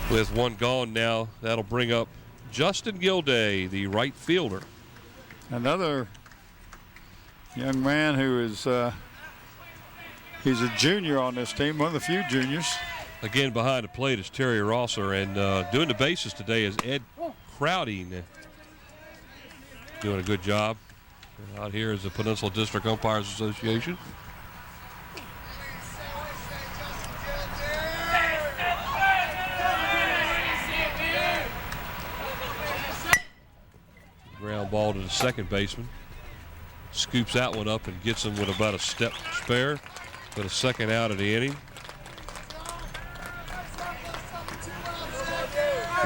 With 1 gone now, that'll bring up Justin Gilday, the right fielder. Another young man who is he's a junior on this team, one of the few juniors. Again, behind the plate is Terry Rosser, and doing the bases today is Ed Crowding. Doing a good job. Out here is the Peninsula District Umpires Association. Ground ball to the second baseman. Scoops that one up and gets him with about a step spare for the second out of the inning.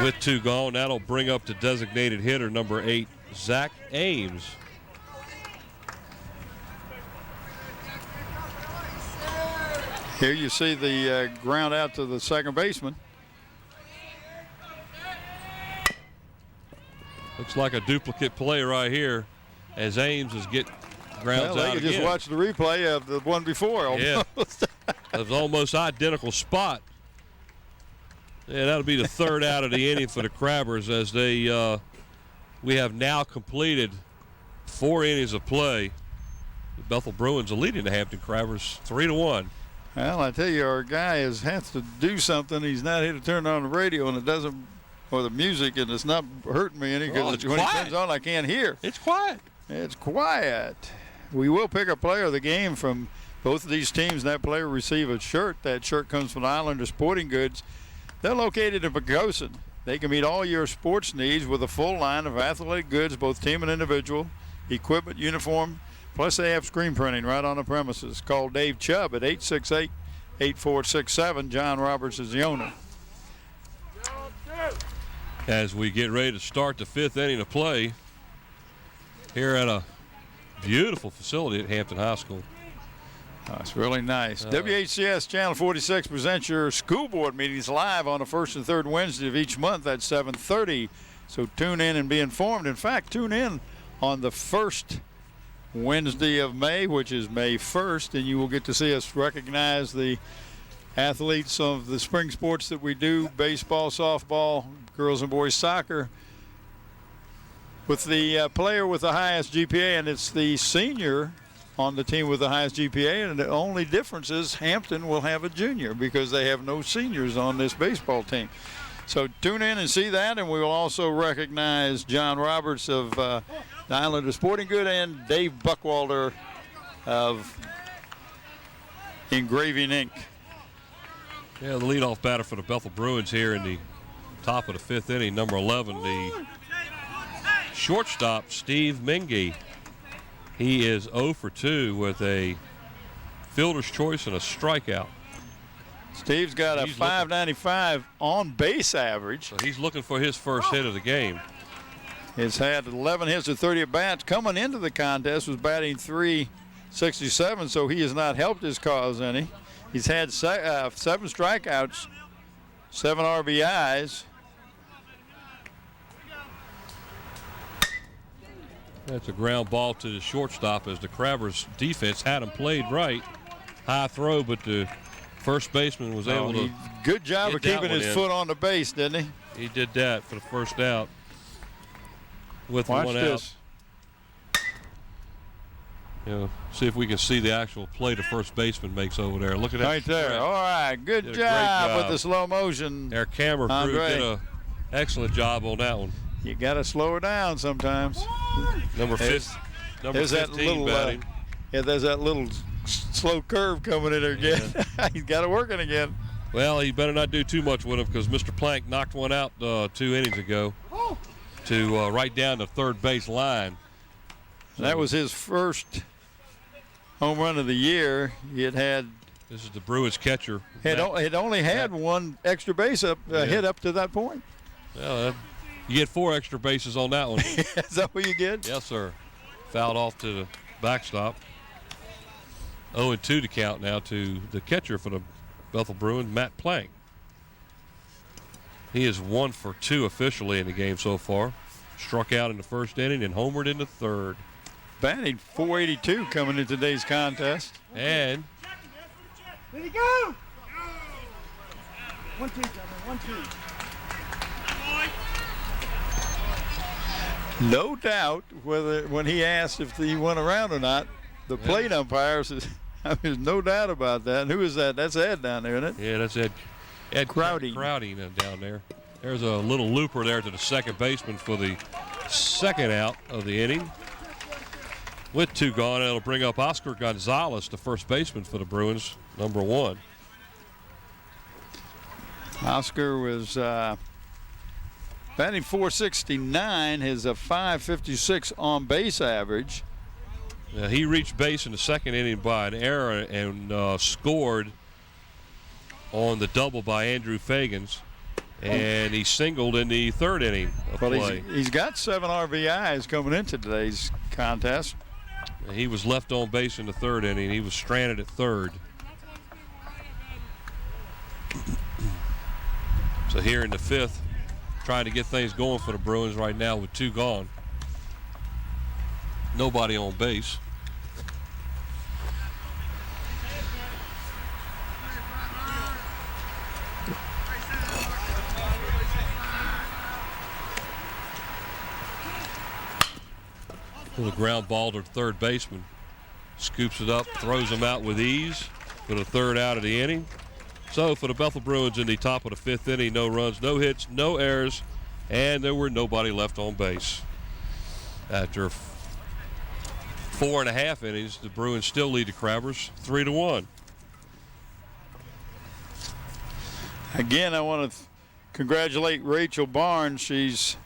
With 2 gone, that'll bring up the designated hitter, number 8, Zach Ames. Here you see the ground out to the second baseman. Looks like a duplicate play right here as Ames is getting grounds out again. Just watch the replay of the one before. Almost. Yeah, it was almost identical spot. Yeah, that'll be the 3rd out of the inning for the Crabbers as they we have now completed 4 innings of play. The Bethel Bruins are leading the Hampton Crabbers 3-1. Well, I tell you, our guy has to do something. He's not here to turn on the radio, and it doesn't, or the music, and it's not hurting me any because when quiet. he turns on, I can't hear. It's quiet. It's quiet. We will pick a player of the game from both of these teams, and that player will receive a shirt. That shirt comes from Islander Sporting Goods. They're located in Poquoson. They can meet all your sports needs with a full line of athletic goods, both team and individual, equipment, uniform, plus they have screen printing right on the premises. Call Dave Chubb at 868-8467. John Roberts is the owner. As we get ready to start the 5th inning of play here at a beautiful facility at Hampton High School. Oh, it's really nice. WHCS Channel 46 presents your school board meetings live on the first and third Wednesday of each month at 7:30. So tune in and be informed. In fact, tune in on the first Wednesday of May, which is May 1st, and you will get to see us recognize the athletes of the spring sports that we do, baseball, softball, girls and boys soccer, with the player with the highest GPA, and it's the senior on the team with the highest GPA, and the only difference is Hampton will have a junior because they have no seniors on this baseball team. So tune in and see that, and we will also recognize John Roberts of the Islander Sporting Good and Dave Buckwalter of Engraving Inc. Yeah, the leadoff batter for the Bethel Bruins here in the top of the 5th inning, number 11, the shortstop, Steve Mingy. He is 0 for 2 with a fielder's choice and a strikeout. Steve's got a .595 on base average. So he's looking for his first hit of the game. He's had 11 hits and 30 at-bats. Coming into the contest was batting .367, so he has not helped his cause any. He's had 7 strikeouts, 7 RBIs. That's a ground ball to the shortstop as the Crabbers defense had him played right. High throw, but the first baseman was able to. Good job of keeping his foot on the base, didn't he? He did that for the first out. With Watch one this. out. You know, see if we can see the actual play the first baseman makes over there. Look at that. Right there. All right. Good job with the slow motion. Our camera crew did an excellent job on that one. You got to slow her down sometimes. Number 15 batting. There's that little slow curve coming in there again. Yeah. He's got it working again. Well, he better not do too much with him because Mr. Plank knocked one out 2 innings ago to right down the third base line. So that was his first home run of the year. This is the Bruins catcher. Had only had one extra base hit up to that point. Well, you get 4 extra bases on that one. Is that what you get? Yes, sir. Fouled off to the backstop. 0-2 to count now to the catcher for the Bethel Bruins, Matt Plank. He is 1 for 2 officially in the game so far. Struck out in the first inning and homered in the third. Batting .482 coming into today's contest. And there you go. 1-2, gentlemen. 1-2. No doubt when he asked if he went around or not, the plate umpire says, there's no doubt about that. And who is that? That's Ed down there, isn't it? Yeah, that's Ed Crowdy down there. There's a little looper there to the second baseman for the second out of the inning. With 2 gone, it'll bring up Oscar Gonzalez, the first baseman for the Bruins, number 1. Oscar was batting .469, has a .556 on base average. He reached base in the second inning by an error and scored on the double by Andrew Fagans. And he singled in the third inning of play. He's got 7 RBIs coming into today's contest. He was left on base in the third inning. He was stranded at third. So here in the 5th, trying to get things going for the Bruins right now with 2 gone. Nobody on base. Little ground ball to the third baseman. Scoops it up, throws him out with ease for the third out of the inning. So for the Bethel Bruins in the top of the fifth inning, no runs, no hits, no errors, and there were nobody left on base. After 4.5 innings, the Bruins still lead the Crabbers 3-1. Again, I want to congratulate Rachel Barnes. She's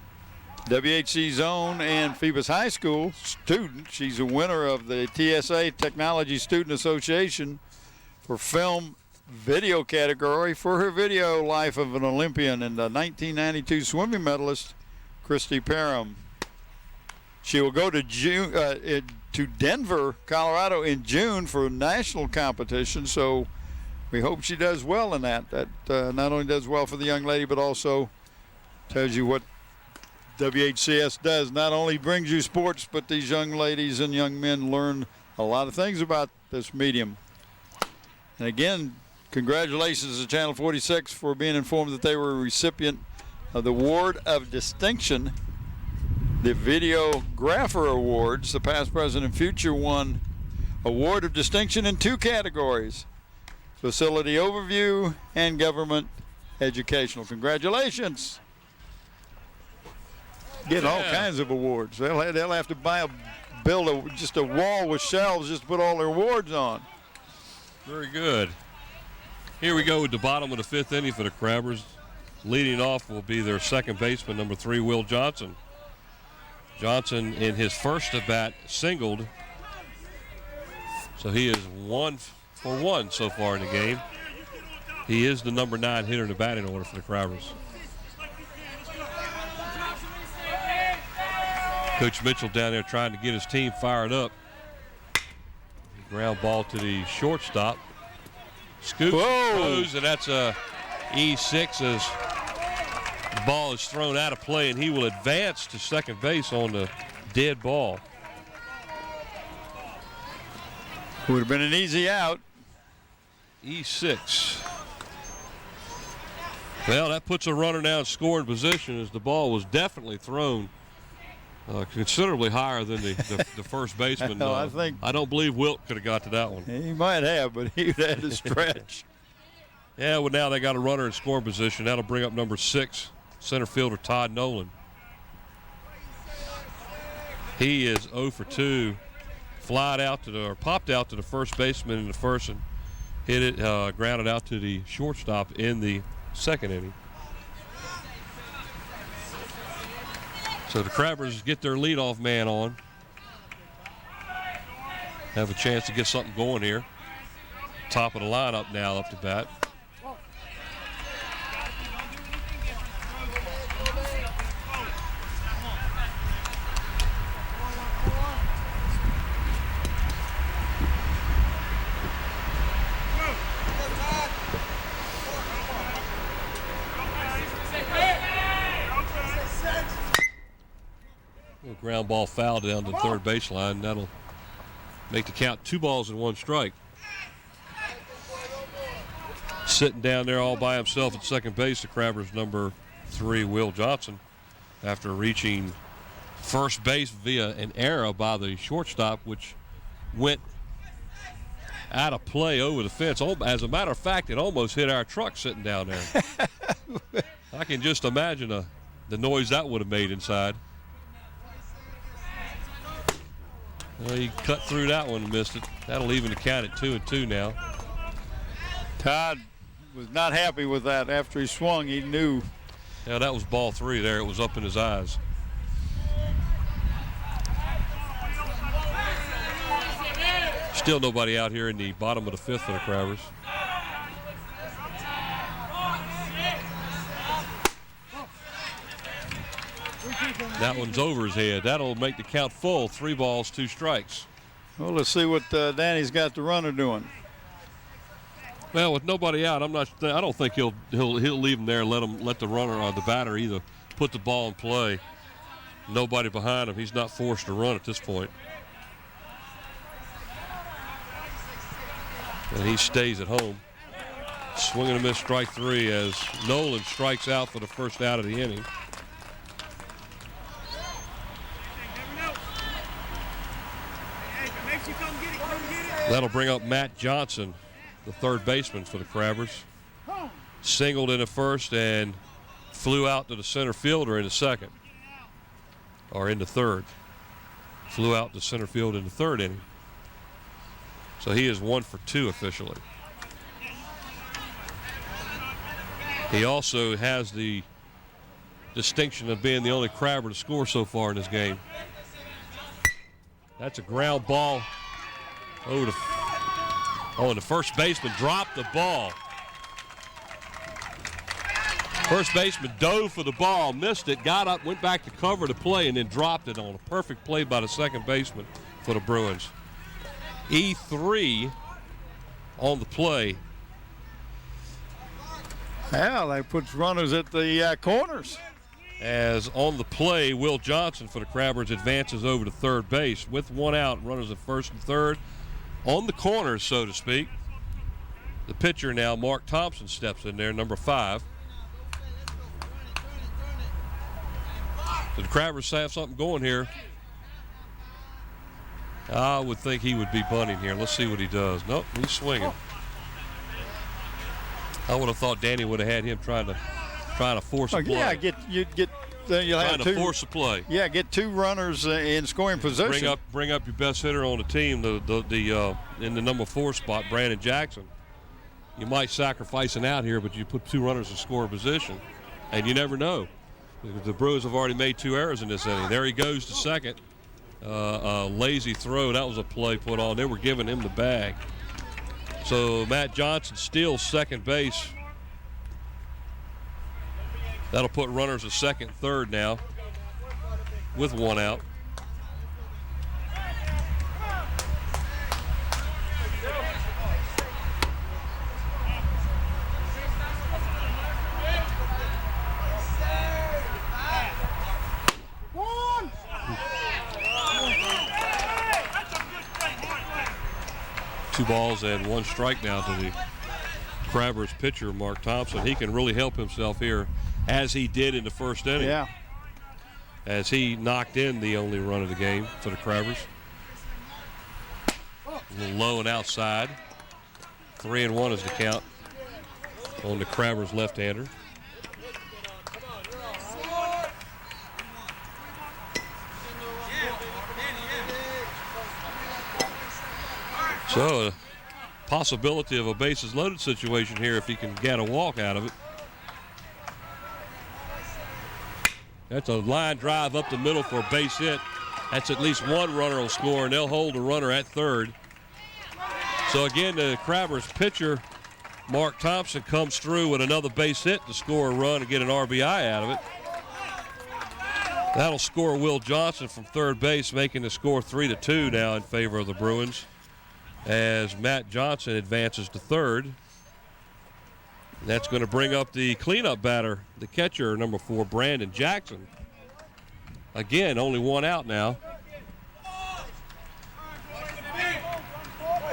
WHC's own and Phoebus High School student. She's a winner of the TSA Technology Student Association for film video category for her video Life of an Olympian, and the 1992 swimming medalist Christy Parham. She will go to Denver, Colorado in June for a national competition, so we hope she does well in that. That not only does well for the young lady, but also tells you what WHCS does. Not only brings you sports, but these young ladies and young men learn a lot of things about this medium. And again, congratulations to Channel 46 for being informed that they were a recipient of the Award of Distinction, the Videographer Awards. The past, present, and future won Award of Distinction in 2 categories: Facility Overview and Government Educational. Congratulations. Getting all kinds of awards. They'll have to build just a wall with shelves just to put all their awards on. Very good. Here we go with the bottom of the fifth inning for the Crabbers. Leading off will be their second baseman, number 3, Will Johnson. Johnson, in his first at bat, singled. So he is 1 for 1 so far in the game. He is the number 9 hitter in the batting order for the Crabbers. Coach Mitchell down there trying to get his team fired up. Ground ball to the shortstop. Scoops, goes, and that's a E6 as the ball is thrown out of play, and he will advance to second base on the dead ball. Would have been an easy out. E6. Well, that puts a runner now in scoring position as the ball was definitely thrown considerably higher than the first baseman. No, I don't believe Wilt could have got to that one. He might have, but he had to stretch. Yeah, well, now they got a runner in scoring position. That'll bring up number 6, center fielder Todd Nolan. He is 0 for 2. Popped out to the first baseman in the first and hit it, grounded out to the shortstop in the second inning. So the Crabbers get their leadoff man on. Have a chance to get something going here. Top of the lineup now up to bat. Ground ball foul down to the third baseline. That'll make the count 2 balls and 1 strike. Sitting down there all by himself at second base, the Crabbers' number 3, Will Johnson, after reaching first base via an error by the shortstop, which went out of play over the fence. As a matter of fact, it almost hit our truck sitting down there. I can just imagine the noise that would have made inside. Well, he cut through that one and missed it. That'll even the count at 2-2 now. Todd was not happy with that. After he swung, he knew. Yeah, that was ball 3 there. It was up in his eyes. Still nobody out here in the bottom of the fifth for the Crabbers. That one's over his head. That'll make the count full. 3 balls, 2 strikes. Well, let's see what Danny's got the runner doing. Well, with nobody out, I don't think he'll leave him there and let the runner or the batter either put the ball in play. Nobody behind him. He's not forced to run at this point. And he stays at home. Swing and a miss, strike 3 as Nolan strikes out for the first out of the inning. That'll bring up Matt Johnson, the third baseman for the Crabbers. Singled in the first and flew out to the center fielder in the second. Or in the third. Flew out to center field in the third inning. So he is 1 for 2 officially. He also has the distinction of being the only Crabber to score so far in this game. That's a ground ball over to, and the first baseman dropped the ball. First baseman dove for the ball, missed it, got up, went back to cover the play, and then dropped it on a perfect play by the second baseman for the Bruins. E3 on the play. Yeah, that puts runners at the corners. As on the play, Will Johnson for the Crabbers advances over to third base. With 1 out, runners at first and third. On the corners, so to speak. The pitcher now, Mark Thompson, steps in there, number 5. So the Crabbers have something going here. I would think he would be bunting here. Let's see what he does. Nope, he's swinging. I would have thought Danny would have had him trying to force a play. Yeah, you'll have to force a play. Yeah, get 2 runners in scoring position. Bring up your best hitter on the team, in the number 4 spot, Brandon Jackson. You might sacrifice an out here, but you put 2 runners in scoring position, and you never know. The Bruins have already made 2 errors in this inning. There he goes to second. Lazy throw. That was a play put on. They were giving him the bag. So Matt Johnson steals second base. That'll put runners at second and third now with 1 out. Two balls and 1 strike now to the Crabbers pitcher, Mark Thompson. He can really help himself here, as he did in the first inning. Yeah. As he knocked in the only run of the game for the Crabbers. A little low and outside. 3-1 is the count on the Crabbers left-hander. So, possibility of a bases loaded situation here if he can get a walk out of it. That's a line drive up the middle for a base hit. That's at least 1 runner will score, and they'll hold the runner at third. So again, the Crabbers pitcher, Mark Thompson, comes through with another base hit to score a run and get an RBI out of it. That'll score Will Johnson from third base, making the score 3-2 now in favor of the Bruins, as Matt Johnson advances to third. That's going to bring up the cleanup batter, the catcher, number 4, Brandon Jackson. Again, only 1 out now.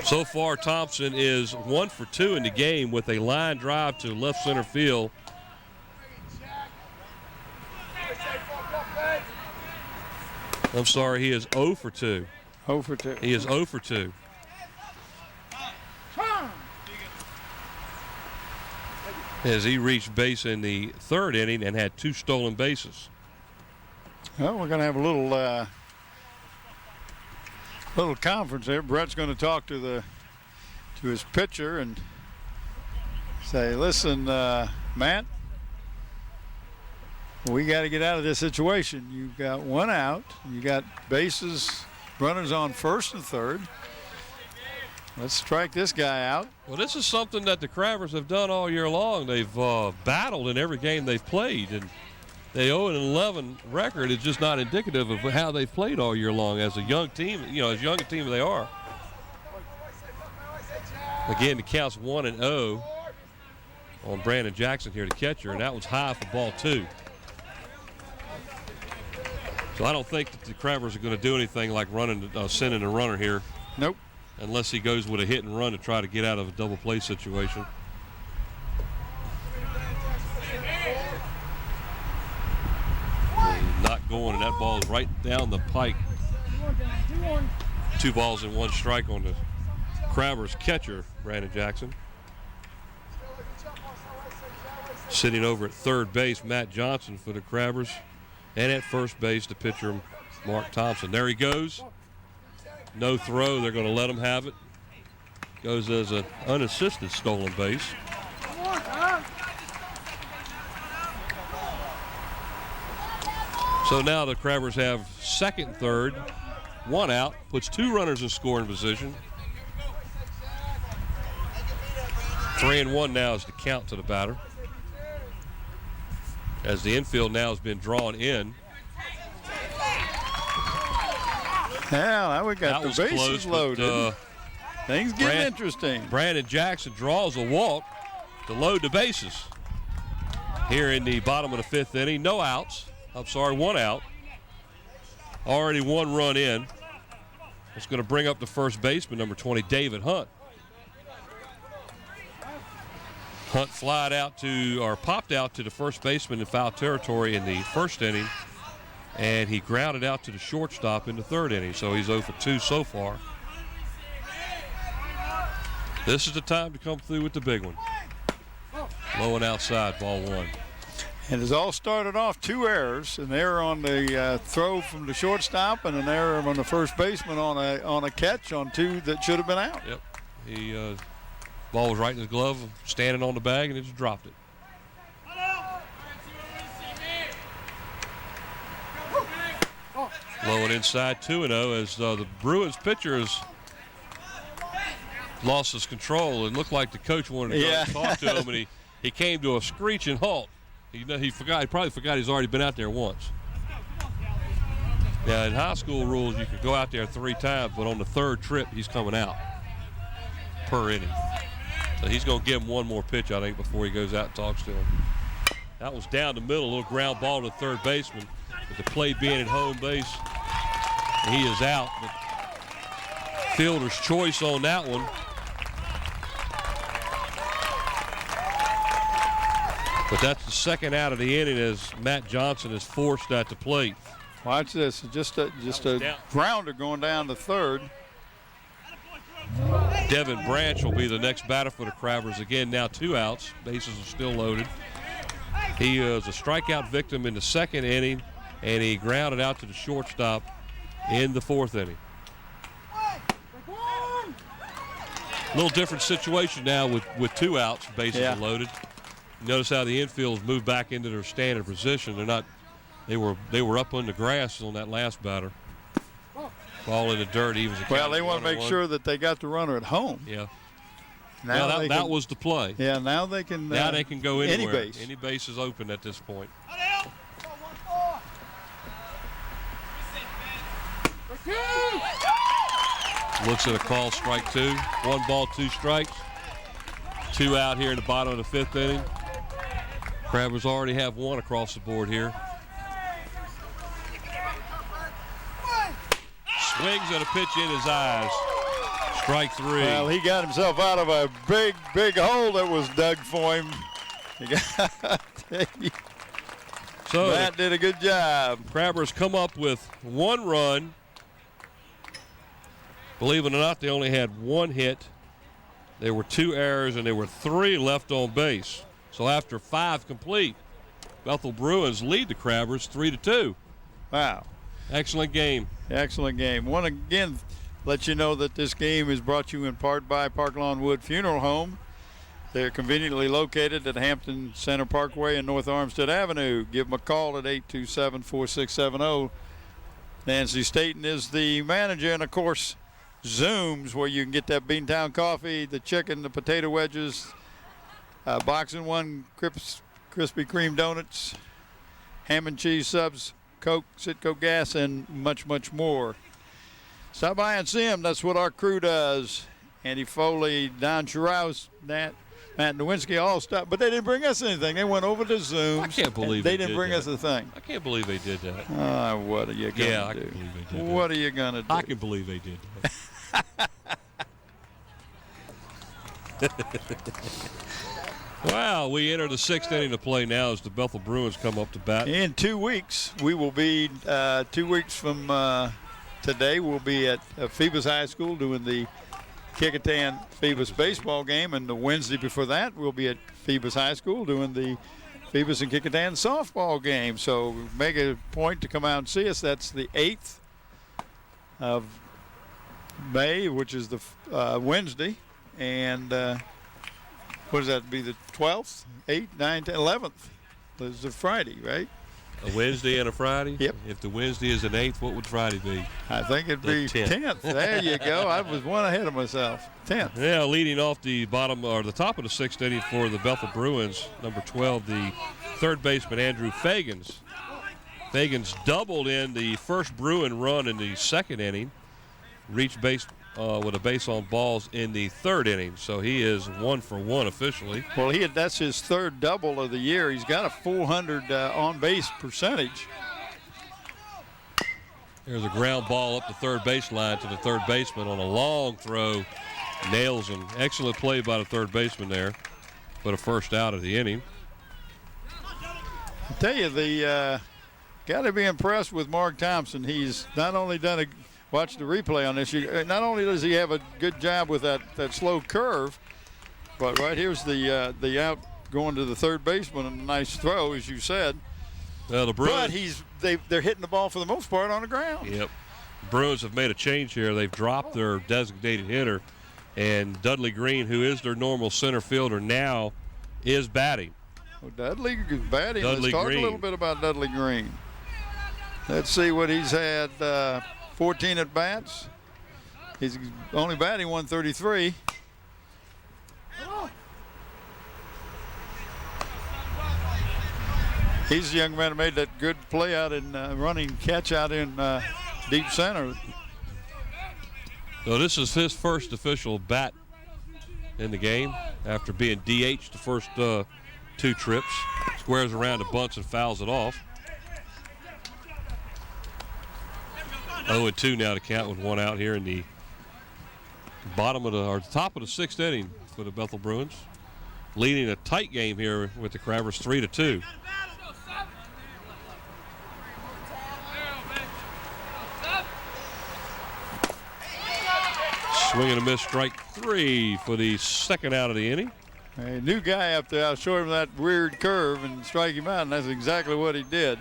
So far, Thompson is 1 for 2 in the game with a line drive to left center field. I'm sorry, he is 0 for 2. 0 for 2. He is 0 for 2. As he reached base in the third inning and had 2 stolen bases. Well, we're going to have a little conference there. Brett's going to talk to his pitcher and say, "Listen, Matt, we got to get out of this situation. You've got 1 out. You got bases, runners on first and third. Let's strike this guy out." Well, this is something that the Crabbers have done all year long. They've battled in every game they've played, and the 0-11 record is just not indicative of how they've played all year long as a young team, as young a team as they are. Again, the count's 1-0 on Brandon Jackson here, the catcher, and that was high for ball 2. So I don't think that the Crabbers are going to do anything like sending a runner here. Nope. Unless he goes with a hit and run to try to get out of a double play situation. Not going, and that ball is right down the pike. 2 balls and 1 strike on the Crabbers catcher, Brandon Jackson. Sitting over at third base, Matt Johnson for the Crabbers. And at first base, the pitcher, Mark Thompson. There he goes. No throw. They're going to let him have it. Goes as an unassisted stolen base. So now the Crabbers have second, third, 1 out, puts 2 runners in scoring position. 3-1 now is the count to the batter, as the infield now has been drawn in. Yeah, now we got the bases loaded. Things get interesting. Brandon Jackson draws a walk to load the bases. Here in the bottom of the 5th inning, no outs. I'm sorry, 1 out. Already 1 run in. It's going to bring up the first baseman, number 20, David Hunt. Hunt popped out to the first baseman in foul territory in the 1st inning, and he grounded out to the shortstop in the 3rd inning, so he's 0 for 2 so far. This is the time to come through with the big one. Low and outside, ball 1. And it's all started off 2 errors, an error on the throw from the shortstop and an error on the first baseman on a catch on 2 that should have been out. Yep. He ball was right in his glove, standing on the bag, and he just dropped it. Low and inside, 2-0, as the Bruins pitcher has lost his control. It looked like the coach wanted to go and talk to him, and he came to a screeching halt. He probably forgot he's already been out there once. Now, in high school rules, you could go out there 3 times, but on the 3rd trip, he's coming out per inning. So he's going to give him 1 more pitch, I think, before he goes out and talks to him. That was down the middle, a little ground ball to the 3rd baseman. With the play being at home base, he is out. But fielder's choice on that one. But that's the 2nd out of the inning, as Matt Johnson is forced at the plate. Watch this, just a grounder going down to 3rd. Devin Branch will be the next batter for the Crabbers. Again, now 2 outs. Bases are still loaded. He was a strikeout victim in the 2nd inning, and he grounded out to the shortstop in the 4th inning. A little different situation now with 2 outs, bases are loaded. Notice how the infield's moved back into their standard position. They were up on the grass on that last batter. Ball in the dirt. Well, they want to make sure that they got the runner at home. Yeah. Now that was the play. Yeah. Now they can. Now they can go anywhere. Any base. Any base is open at this point. Looks at a call, strike 2. 1 ball, 2 strikes. 2 out here in the bottom of the 5th inning. Crabbers already have 1 across the board here. Swings at a pitch in his eyes. Strike 3. Well, he got himself out of a big hole that was dug for him. So Matt did a good job. Crabbers come up with 1 run. Believe it or not, they only had 1 hit. There were 2 errors, and there were 3 left on base. So after 5 complete, Bethel Bruins lead the Crabbers 3-2. Wow. Excellent game. Excellent game. Want to again let you know that this game is brought to you in part by Park Lawn Wood Funeral Home. They're conveniently located at Hampton Center Parkway and North Armstead Avenue. Give them a call at 827-4670. Nancy Staten is the manager, and of course, Zooms, where you can get that Beantown coffee, the chicken, the potato wedges, box and 1 Krispy Kreme donuts, ham and cheese subs, Coke, Citgo gas, and much, much more. Stop by and see them. That's what our crew does. Andy Foley, Don Chiraus, Matt Nowinski all stopped, but they didn't bring us anything. They went over to Zooms. I can't believe they didn't bring us a thing. I can't believe they did that. What are you going to do? Yeah, I can believe they did that. What are you going to do? I can believe they did that. Wow, we enter the 6th inning of play now as the Bethel Bruins come up to bat. In 2 weeks, we will be 2 weeks from today we'll be at Phoebus High School doing the Kecoughtan Phoebus baseball game, and the Wednesday before that we'll be at Phoebus High School doing the Phoebus and Kecoughtan softball game. So make a point to come out and see us. That's the 8th of May, which is the Wednesday, and what does that be, the 12th, 8th, 9th, 11th? This is a Friday, right? A Wednesday and a Friday? Yep. If the Wednesday is an 8th, what would Friday be? I think it'd be 10th. There you go. I was one ahead of myself. 10th. Yeah, leading off the bottom or the top of the 6th inning for the Bethel Bruins, number 12, the third baseman Andrew Fagans. Fagans doubled in the first Bruin run in the 2nd inning, reached base with a base on balls in the 3rd inning. So he is 1 for 1 officially. Well, that's his 3rd double of the year. He's got a 400 on-base percentage. There's a ground ball up the third baseline to the third baseman on a long throw. Nails him. Excellent play by the third baseman there for the first out of the inning. I tell you, got to be impressed with Mark Thompson. He's not only done watch the replay on this. Not only does he have a good job with that slow curve, but right here's the out going to the third baseman, and a nice throw, as you said. Well, the Bruins, but they're hitting the ball for the most part on the ground. Yep. The Bruins have made a change here. They've dropped their designated hitter, and Dudley Green, who is their normal center fielder, now is batting. Well, Dudley is batting. Let's talk a little bit about Dudley Green. Let's see what he's had. 14 at bats. He's only batting 133. He's the young man who made that good play out in running catch out in deep center. So this is his first official bat in the game after being DH the first 2 trips. Squares around to bunts and fouls it off. 0-2 now to count with 1 out here in the top of the 6th inning for the Bethel Bruins, leading a tight game here with the Crabbers 3-2. Swing and a miss, strike 3 for the 2nd out of the inning. A new guy up there. I'll show him that weird curve and strike him out, and that's exactly what he did.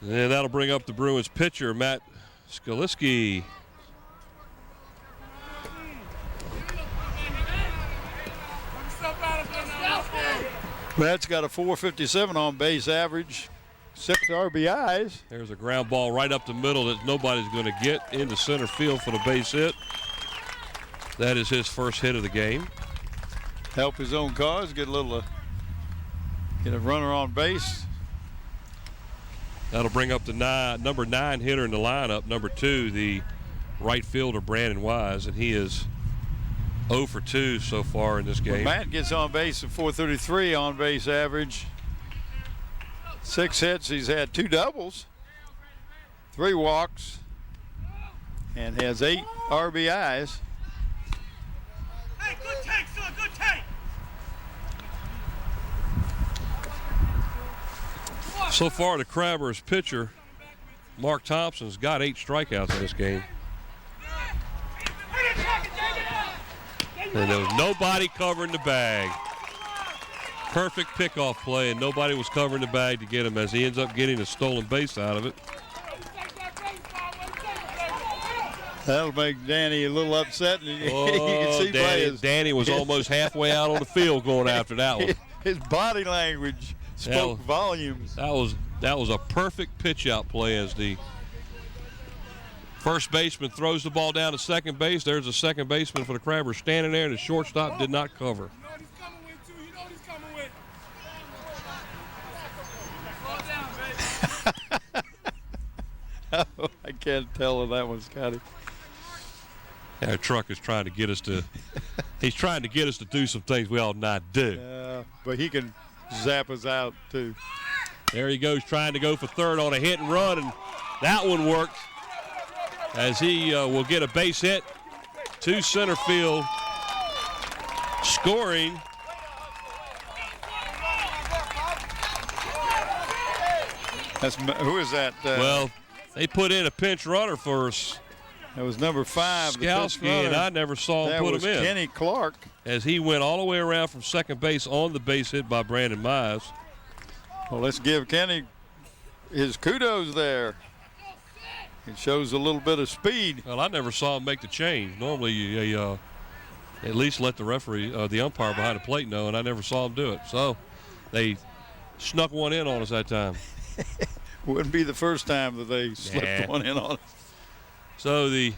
And that'll bring up the Bruins pitcher, Matt Skaliski. Matt's got a 457 on base average, 6 RBIs. There's a ground ball right up the middle that nobody's going to get into center field for the base hit. That is his first hit of the game. Help his own cause, get a runner on base. That'll bring up the number 9 hitter in the lineup, number 2, the right fielder Brandon Wise, and he is 0 for 2 so far in this game. Well, Matt gets on base at 433 on base average. 6 hits. He's had 2 doubles, 3 walks, and has 8 RBIs. Hey, good take, son, good take. So far, the Crabbers pitcher, Mark Thompson's got 8 strikeouts in this game. And there was nobody covering the bag. Perfect pickoff play, and nobody was covering the bag to get him as he ends up getting a stolen base out of it. That'll make Danny a little upset. And you can see Danny was almost halfway out on the field going after that one. His body language spoke volumes. That was a perfect pitch out play as the first baseman throws the ball down to second base. There's a second baseman for the Crabbers standing there, and the shortstop did not cover. I can't tell on that one, Scotty. Our truck is trying to get us to he's trying to get us to do some things we ought not do. But he can zap us out too. There he goes, trying to go for third on a hit and run, and that one worked as he will get a base hit to center field, scoring. Who is that? Well, They put in a pinch runner for us. That was number 5. Skalski, and I never saw him put him in. That was Kenny Clark. As he went all the way around from second base on the base hit by Brandon Mize. Well, let's give Kenny his kudos there. It shows a little bit of speed. Well, I never saw him make the change. Normally, you at least let the referee, the umpire behind the plate know, and I never saw him do it. So they snuck one in on us that time. Wouldn't be the first time that they slipped one in on us. So the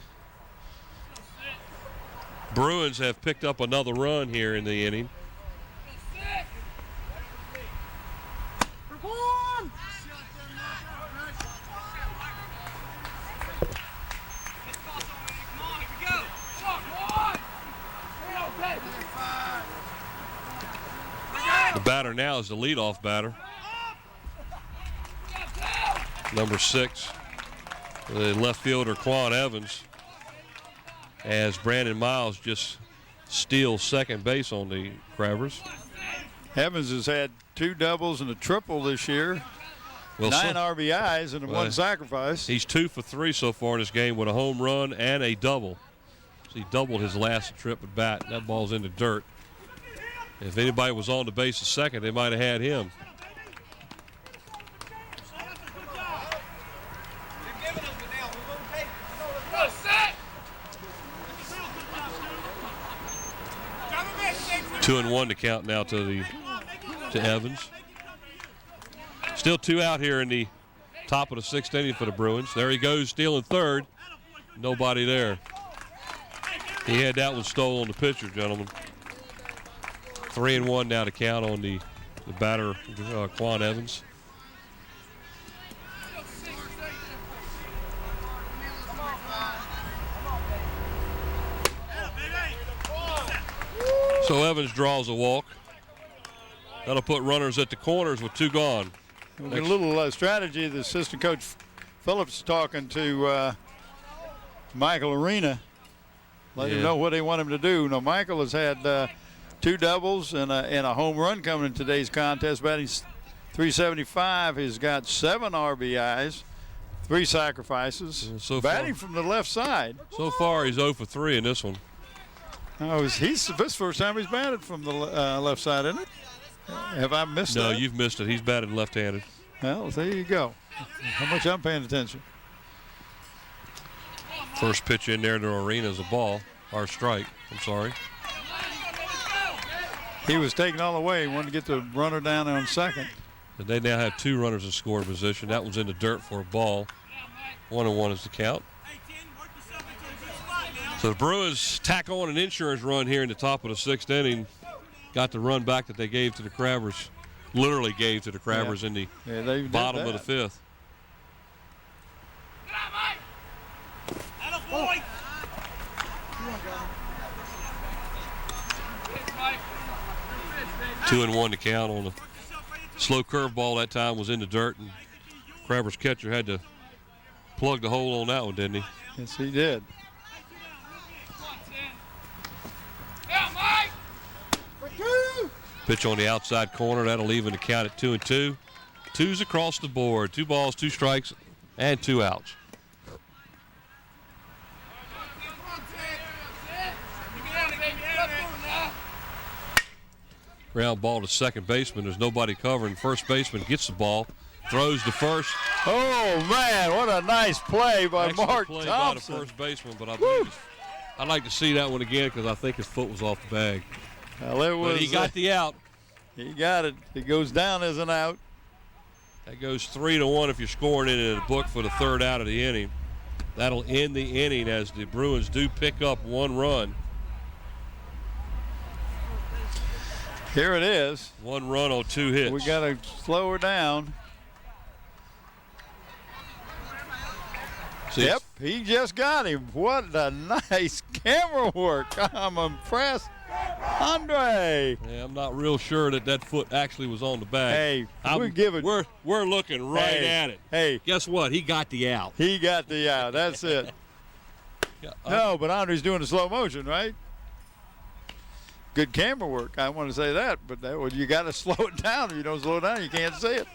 Bruins have picked up another run here in the inning. The batter now is the leadoff batter. Number 6, the left fielder, Quan Evans, as Brandon Miles just steals second base on the Crabbers. Evans has had 2 doubles and a triple this year. Well, 9 RBIs and 1 sacrifice. He's 2 for 3 so far in this game with a home run and a double. So he doubled his last trip at bat. That ball's in the dirt. If anybody was on the base at second, they might have had him. Two and 1 to count now to Evans. Still 2 out here in the top of the 6th inning for the Bruins. There he goes, stealing third. Nobody there. He had that one stolen on the pitcher, gentlemen. 3 and 1 now to count on the batter, Quan Evans. So Evans draws a walk. That'll put runners at the corners with 2 gone. A little strategy the assistant coach Phillips is talking to Michael Arena. Let him know what they want him to do. Now, Michael has had 2 doubles and a home run coming in today's contest, batting .375. He's got 7 RBIs, 3 sacrifices, so batting from the left side. So far, he's 0 for 3 in this one. Oh, this first time he's batted from the left side, isn't it? Have I missed that? No, you've missed it. He's batted left-handed. Well, there you go. How much I'm paying attention. First pitch in there to Arena is a ball, or strike. I'm sorry. He was taken all the way. He wanted to get the runner down on second. And they now have 2 runners in scoring position. That one's in the dirt for a ball. 1 and 1 is the count. So the Bruins tack on an insurance run here in the top of the 6th inning. Got the run back that they gave to the Crabbers. Literally gave to the Crabbers in the bottom of the 5th. 2 and 1 to count on the slow curveball that time was in the dirt, and Crabbers catcher had to plug the hole on that one, didn't he? Yes, he did. Pitch on the outside corner. That'll even the count at 2 and 2. 2's across the board. 2 balls, 2 strikes, and 2 outs. Ground ball to second baseman. There's nobody covering. First baseman gets the ball, throws to first. Oh, man, what a nice play by Mark play Thompson. By the first baseman, but I'd like to see that one again because I think his foot was off the bag. Well, but he got the out. He got it. It goes down as an out. That goes 3 to 1 if you're scoring it in the book for the 3rd out of the inning. That'll end the inning as the Bruins do pick up 1 run. Here it is. 1 run on 2 hits. We got to slow her down. See, yep, he just got him. What a nice camera work. I'm impressed. Andre. Yeah, I'm not real sure that foot actually was on the bag. Hey, we're looking right at it. Hey, guess what? He got the out. He got the out. That's it. No, but Andre's doing the slow motion, right? Good camera work. I want to say that, but you got to slow it down. If you don't slow it down, you can't see it.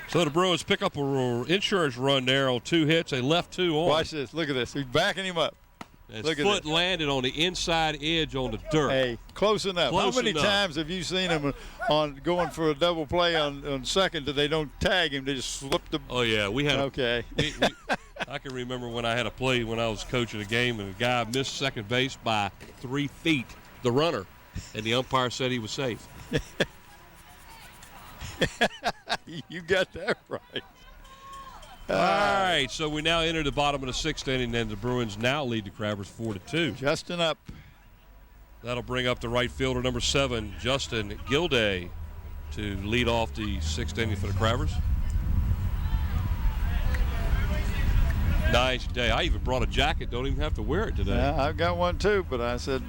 So the Bruins pick up an insurance run there on 2 hits. They left 2 on. Watch this. Look at this. He's backing him up. His Look at foot this. landed on the inside edge on the dirt. Hey, close enough. Close How many enough. times have you seen him on going for a double play on second that they don't tag him? They just slip the. Oh, yeah. We had Okay. I can remember when I had a play when I was coaching a game and a guy missed second base by 3 feet, the runner, and the umpire said he was safe. You got that right. All right, so we now enter the bottom of the 6th inning, and the Bruins now lead the Crabbers 4-2. Justin up. That'll bring up the right fielder, number 7, Justin Gilday, to lead off the 6th inning for the Crabbers. Nice day. I even brought a jacket. Don't even have to wear it today. Yeah, I've got one too, but I said,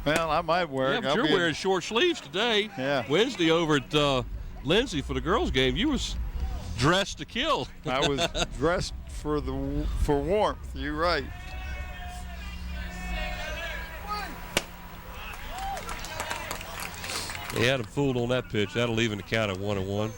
well, I might wear Yeah, it. but you're wearing short sleeves today. Yeah. Wednesday over at Lindsay for the girls' game, you was dressed to kill. I was dressed for warmth. You're right. He had him fooled on that pitch. That'll leave him the count at 1-1.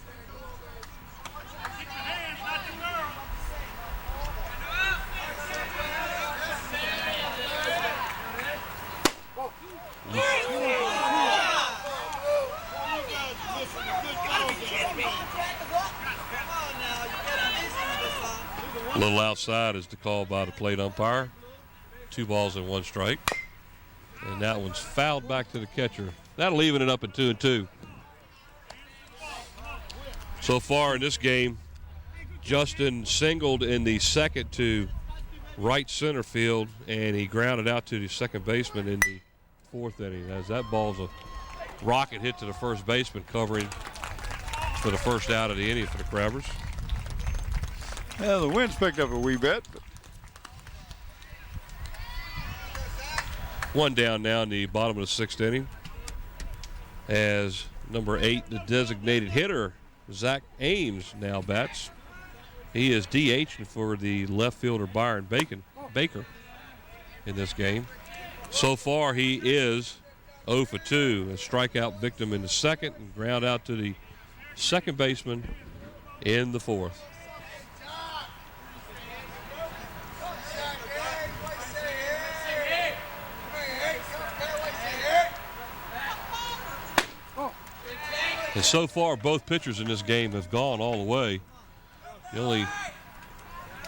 A little outside is the call by the plate umpire. 2 balls and 1 strike. And that one's fouled back to the catcher. That'll even it up at 2-2. So far in this game, Justin singled in the second to right center field, and he grounded out to the second baseman in the 4th inning. As that ball's a rocket hit to the first baseman, covering for the first out of the inning for the Crabbers. Yeah, the wind's picked up a wee bit. But 1 down now in the bottom of the 6th inning. As number 8, the designated hitter, Zach Ames, now bats. He is DHing for the left fielder Byron Baker in this game. So far, he is 0 for 2, a strikeout victim in the second and ground out to the second baseman in the 4th. And so far, both pitchers in this game have gone all the way. The only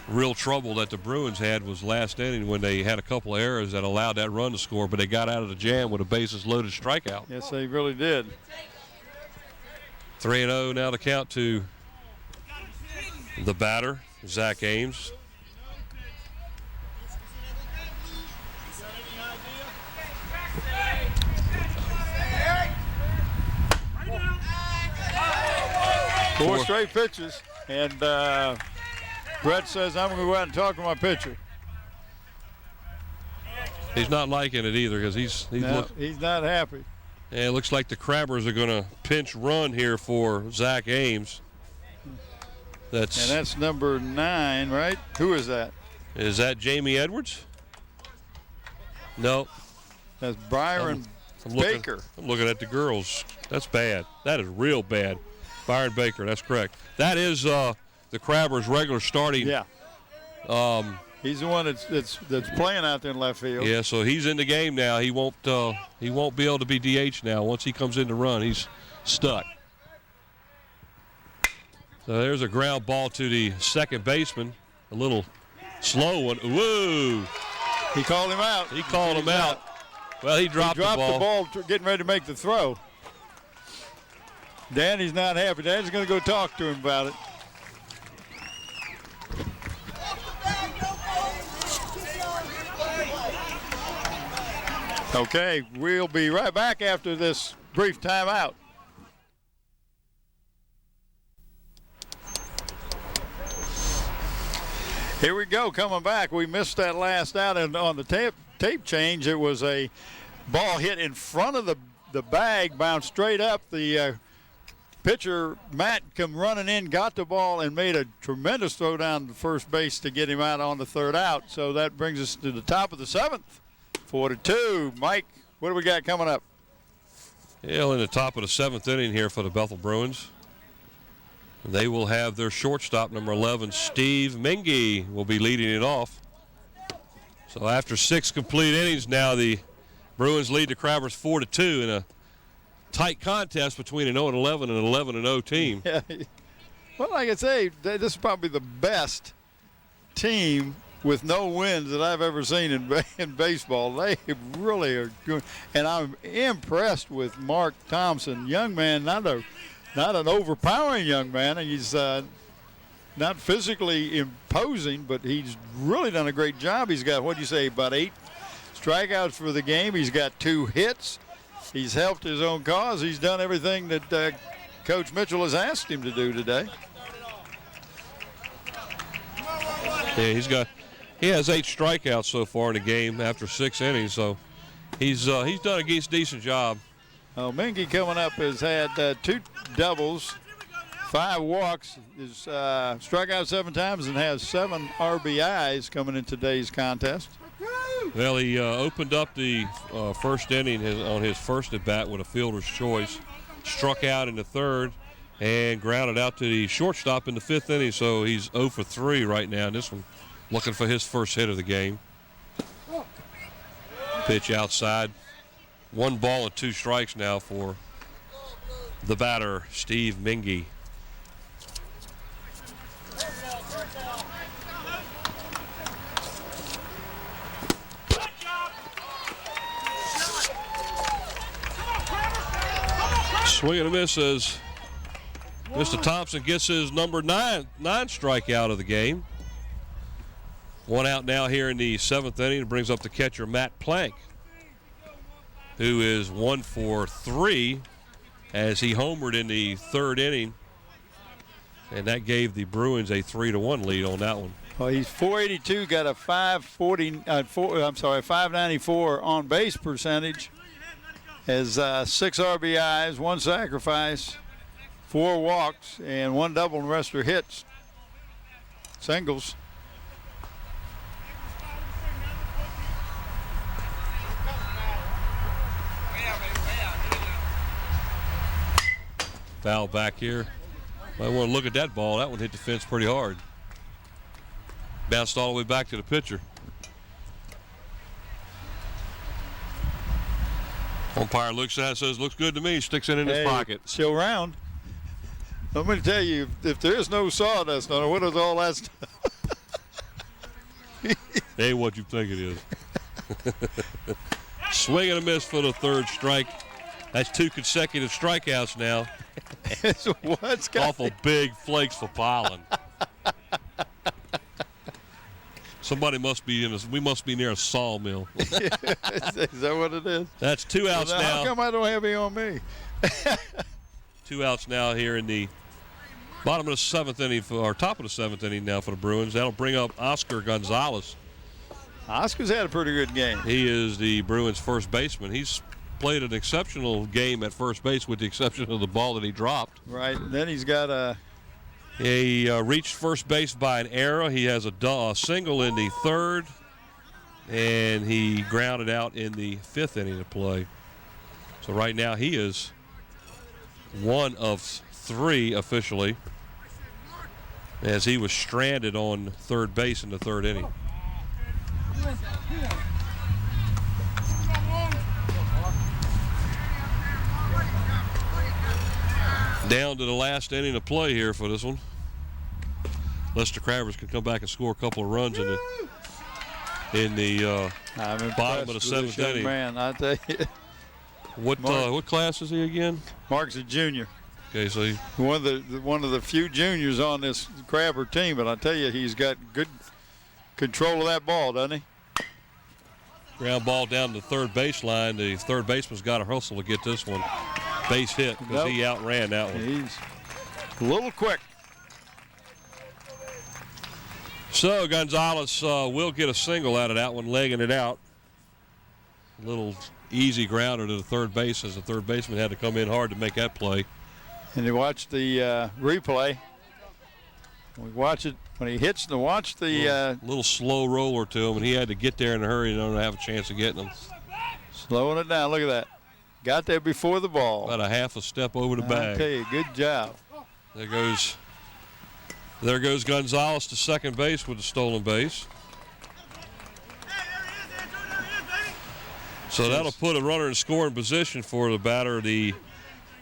real trouble that the Bruins had was last inning when they had a couple of errors that allowed that run to score, but they got out of the jam with a bases-loaded strikeout. yes, they really did. 3-0 now to count to the batter, Zach Ames. Four straight pitches, and Brett says, I'm going to go out and talk to my pitcher. He's not liking it either because he's not happy. And it looks like the Crabbers are going to pinch run here for Zach Ames. And that's number 9, right? Who is that? Is that Jamie Edwards? No. That's Byron Baker. I'm looking at the girls. That's bad. That is real bad. Byron Baker, that's correct. That is the Crabbers' regular starting. Yeah. He's the one that's playing out there in left field. Yeah, so he's in the game now. He won't be able to be DH now. Once he comes in to run, he's stuck. So there's a ground ball to the second baseman. A little slow one. Whoa! He called him out. He called him out. Well, he dropped the ball. Getting ready to make the throw. Danny's not happy. Danny's going to go talk to him about it. Okay, we'll be right back after this brief timeout. Here we go, coming back. We missed that last out, and on the tape change, it was a ball hit in front of the bag, bounced straight up. The pitcher, Matt, come running in, got the ball, and made a tremendous throw down to first base to get him out on the third out. So that brings us to the top of the 7th, 4-2. Mike, what do we got coming up? Yeah, in the top of the 7th inning here for the Bethel Bruins. They will have their shortstop, number 11, Steve Mingy, will be leading it off. So after 6 complete innings now, the Bruins lead the Crabbers 4-2 in a tight contest between an 0-11 and an 11-0 team. Yeah. Well, like I say, this is probably the best team with no wins that I've ever seen in baseball. They really are good. And I'm impressed with Mark Thompson. Young man, not an overpowering young man. He's not physically imposing, but he's really done a great job. He's got, what'd you say, about 8 strikeouts for the game. He's got 2 hits. He's helped his own cause. He's done everything that Coach Mitchell has asked him to do today. Yeah, he has 8 strikeouts so far in the game after 6 innings, so he's done a decent job. Mingy coming up has had 2 doubles, 5 walks, is struck out 7 times and has 7 RBIs coming in today's contest. Well, he opened up the first inning on his first at bat with a fielder's choice, struck out in the 3rd, and grounded out to the shortstop in the 5th inning. So he's 0 for 3 right now in this one, looking for his first hit of the game. Pitch outside. 1 ball and 2 strikes now for the batter, Steve Mingy. Swing and a miss as Mr. Thompson gets his number 9 strikeout of the game. 1 out now here in the 7th inning. It brings up the catcher, Matt Plank, who is 1 for 3 as he homered in the 3rd inning. And that gave the Bruins a 3-1 lead on that one. Well, he's 482, got a 594 on base percentage. Has 6 RBIs, 1 sacrifice, 4 walks, and 1 double, and the rest are hits. Singles. Foul back here. Might want to look at that ball. That one hit the fence pretty hard. Bounced all the way back to the pitcher. Umpire looks at it and says, looks good to me. Sticks it in his pocket. Still round. I'm going to tell you, if there is no sawdust on it, what is all that stuff? Hey, what you think it is. Swing and a miss for the 3rd strike. That's 2 consecutive strikeouts now. What's Awful big flakes for piling. Somebody must be we must be near a sawmill. Is that what it is? That's 2 outs now. How come I don't have any on me? 2 outs now here in the bottom of the 7th inning, or top of the 7th inning now for the Bruins. That'll bring up Oscar Gonzalez. Oscar's had a pretty good game. He is the Bruins' first baseman. He's played an exceptional game at first base with the exception of the ball that he dropped. Right, and then he's got a... He reached first base by an error. He has a single in the 3rd, and he grounded out in the 5th inning of play. So right now he is 1 of 3 officially, as he was stranded on 3rd base in the 3rd inning. Down to the last inning of play here for this one. Lester Crabbers can come back and score a couple of runs in the bottom of the 7th inning. Man, I tell you. What class is he again? Mark's a junior. Okay, so he's one of the few juniors on this Crabber team, but I tell you, he's got good control of that ball, doesn't he? ground ball down the 3rd baseline. The 3rd baseman's got to hustle to get this one. Base hit because he outran that one. He's a little quick. So Gonzalez will get a single out of that one, legging it out. A little easy grounder to the 3rd base as the 3rd baseman had to come in hard to make that play. And you watch the replay. We watch it when he hits and watch the little slow roller to him, and he had to get there in a hurry in order to have a chance of getting him. Slowing it down. Look at that. Got there before the ball. About a half a step over the bag. I tell you, good job. There goes There goes Gonzalez to second base with the stolen base. So that'll put a runner in scoring position for the batter, the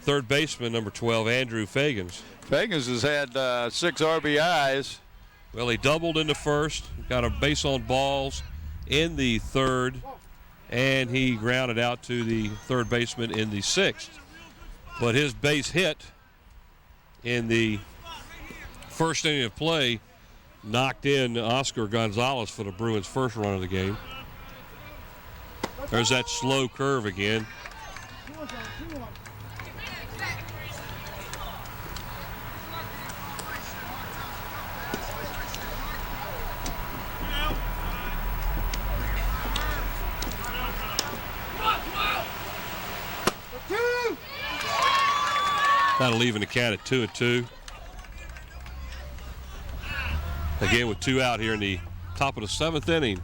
third baseman, number 12, Andrew Fagans. Fagans has had 6 RBIs. Well, he doubled in the first, got a base on balls in the third, and he grounded out to the third baseman in the sixth. But his base hit in the first inning of play knocked in Oscar Gonzalez for the Bruins' first run of the game. There's that slow curve again. That'll even the count at 2-2. Again with 2 out here in the top of the 7th inning.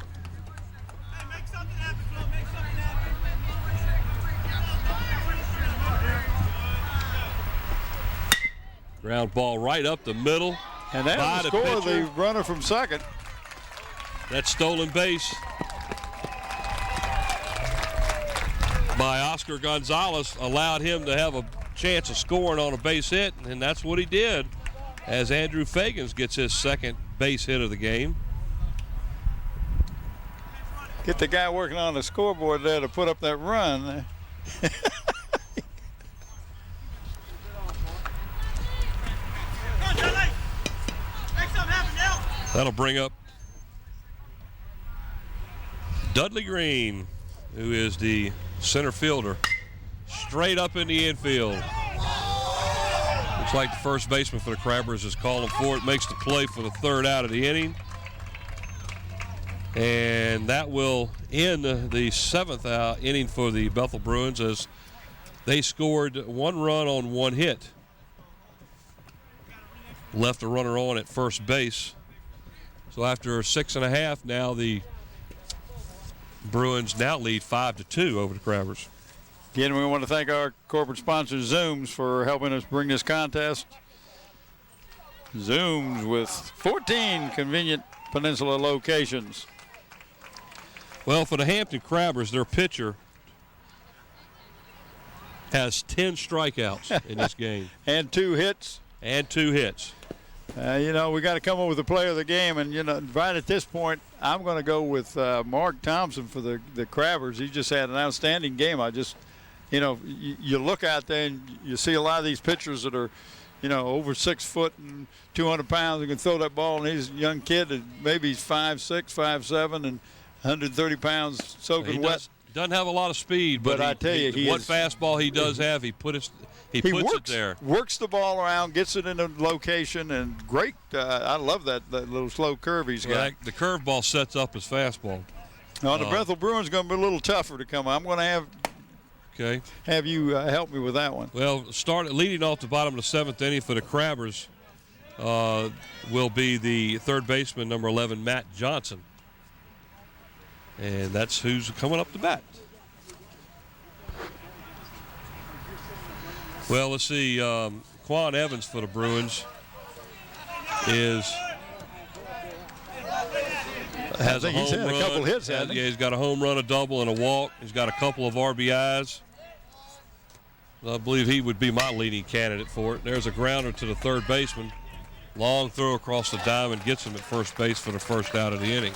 Ground ball right up the middle. And that will score the runner from second. That stolen base by Oscar Gonzalez allowed him to have a chance of scoring on a base hit, and that's what he did as Andrew Fagans gets his second base hit of the game. Get the guy working on the scoreboard there to put up that run. That'll bring up Dudley Green, who is the center fielder, straight up in the infield. Looks like the first baseman for the Crabbers is calling for it. Makes the play for the third out of the inning. And that will end the 7th inning for the Bethel Bruins as they scored 1 run on 1 hit. Left a runner on at first base. So after 6.5, now the Bruins now lead 5-2 over the Crabbers. Again, we want to thank our corporate sponsor, Zooms, for helping us bring this contest. Zooms with 14 convenient peninsula locations. Well, for the Hampton Crabbers, their pitcher has 10 strikeouts in this game. And 2 hits. And 2 hits. You know, we got to come up with a player of the game, and you know, right at this point, I'm going to go with Mark Thompson for the Crabbers. He just had an outstanding game. I just, you know, you look out there and you see a lot of these pitchers that are, you know, over 6 foot and 200 pounds and can throw that ball, and he's a young kid that maybe he's 5'6", 5'7", and 130 pounds soaking wet. Doesn't have a lot of speed, but I tell you, what fastball he does have, he puts it there. Works the ball around, gets it in a location, and great. I love that little slow curve he's got. The curveball sets up his fastball. Now, the Bethel Bruins going to be a little tougher to come. I'm going to have you help me with that one. Well, leading off the bottom of the 7th inning for the Crabbers will be the third baseman, number 11, Matt Johnson. And that's who's coming up to bat. Well, let's see. Quan Evans for the Bruins has a home he's had run. a couple hits, hasn't he? Yeah, he's got a home run, a double, and a walk. He's got a couple of RBIs. I believe he would be my leading candidate for it. There's a grounder to the third baseman. Long throw across the diamond gets him at first base for the first out of the inning.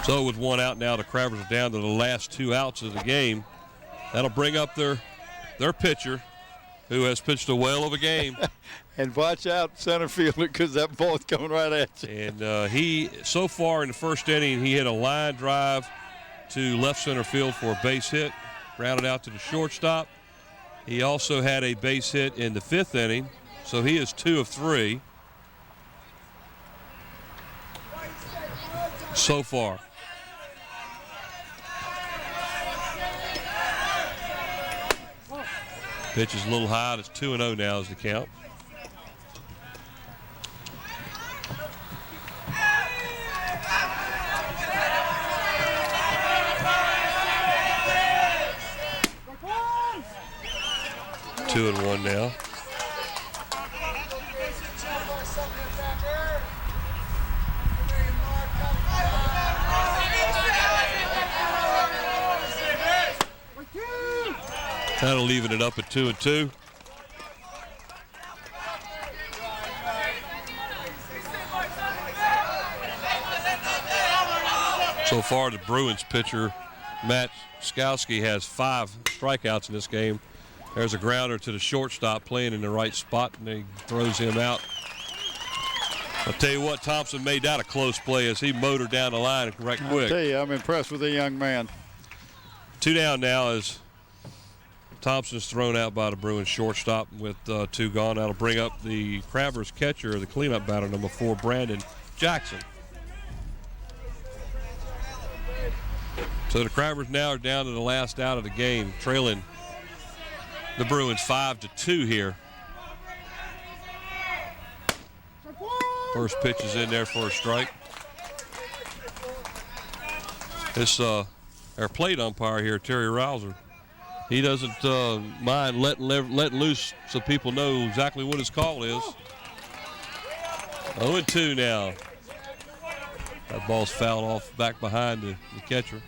So with 1 out now, the Crabbers are down to the last 2 outs of the game. That'll bring up their pitcher, who has pitched a whale of a game. And watch out, center fielder, because that ball's coming right at you. And he, so far in the first inning, he hit a line drive to left center field for a base hit, grounded out to the shortstop. He also had a base hit in the 5th inning, so he is 2 of 3 so far. Pitch is a little high. It's 2-0 now is the count. Two and 1 now. That'll even it up at 2-2. So far, the Bruins pitcher, Matt Skowski, has 5 strikeouts in this game. There's a grounder to the shortstop playing in the right spot, and he throws him out. I'll tell you what, Thompson made that a close play as he motored down the line right quick. I'll tell you, I'm impressed with the young man. 2 down now as Thompson's thrown out by the Bruins shortstop with 2 gone. That'll bring up the Crabbers catcher, the cleanup batter, number 4, Brandon Jackson. So the Crabbers now are down to the last out of the game, trailing the Bruins 5-2 here. First pitch is in there for a strike. This our plate umpire here, Terry Rouser, he doesn't mind letting loose so people know exactly what his call is. 0-2 now. That ball's fouled off back behind the catcher.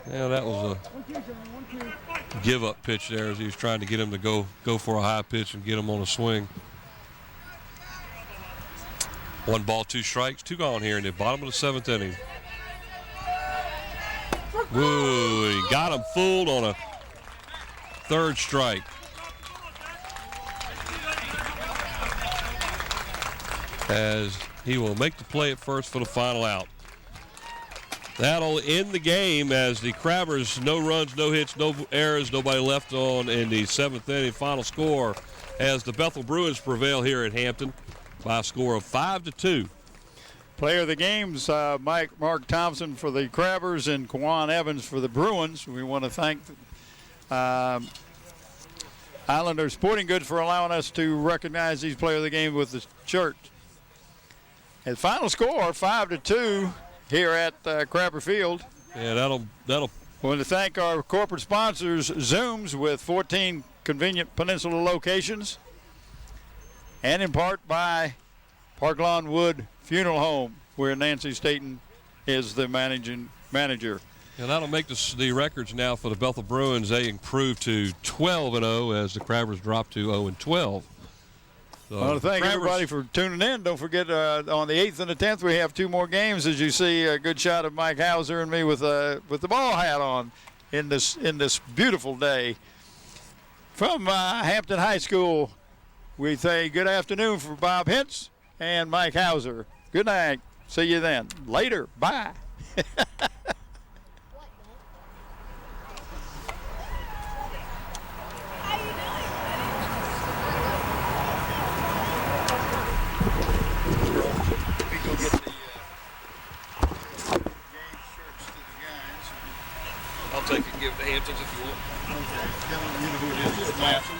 Yeah, that was a give-up pitch there as he was trying to get him to go for a high pitch and get him on a swing. 1 ball, 2 strikes, 2 gone here in the bottom of the 7th inning. Woo, he got him fooled on a 3rd strike. As he will make the play at first for the final out. That'll end the game as the Crabbers, no runs, no hits, no errors, nobody left on in the 7th inning. Final score as the Bethel Bruins prevail here at Hampton by a score of 5-2. Player of the games, Mark Thompson for the Crabbers and Kwan Evans for the Bruins. We want to thank Islander Sporting Goods for allowing us to recognize these player of the game with the shirt. And final score, 5-2 here at Crabber Field. Yeah, that'll. We want to thank our corporate sponsors, Zooms, with 14 convenient peninsula locations, and in part by Park Lawn Wood Funeral Home, where Nancy Staten is the managing manager. And that'll make the records now for the Bethel Bruins. They improve to 12-0 as the Crabbers drop to 0-12. So I want to thank everybody for tuning in. Don't forget, on the 8th and the 10th, we have 2 more games. As you see, a good shot of Mike Hauser and me with the ball hat on in this beautiful day. From Hampton High School, we say good afternoon for Bob Hintz and Mike Hauser. Good night. See you then. Later. Bye. I'll take it and give it to Hamptons if you want. Okay. You know who it is. It's Matson.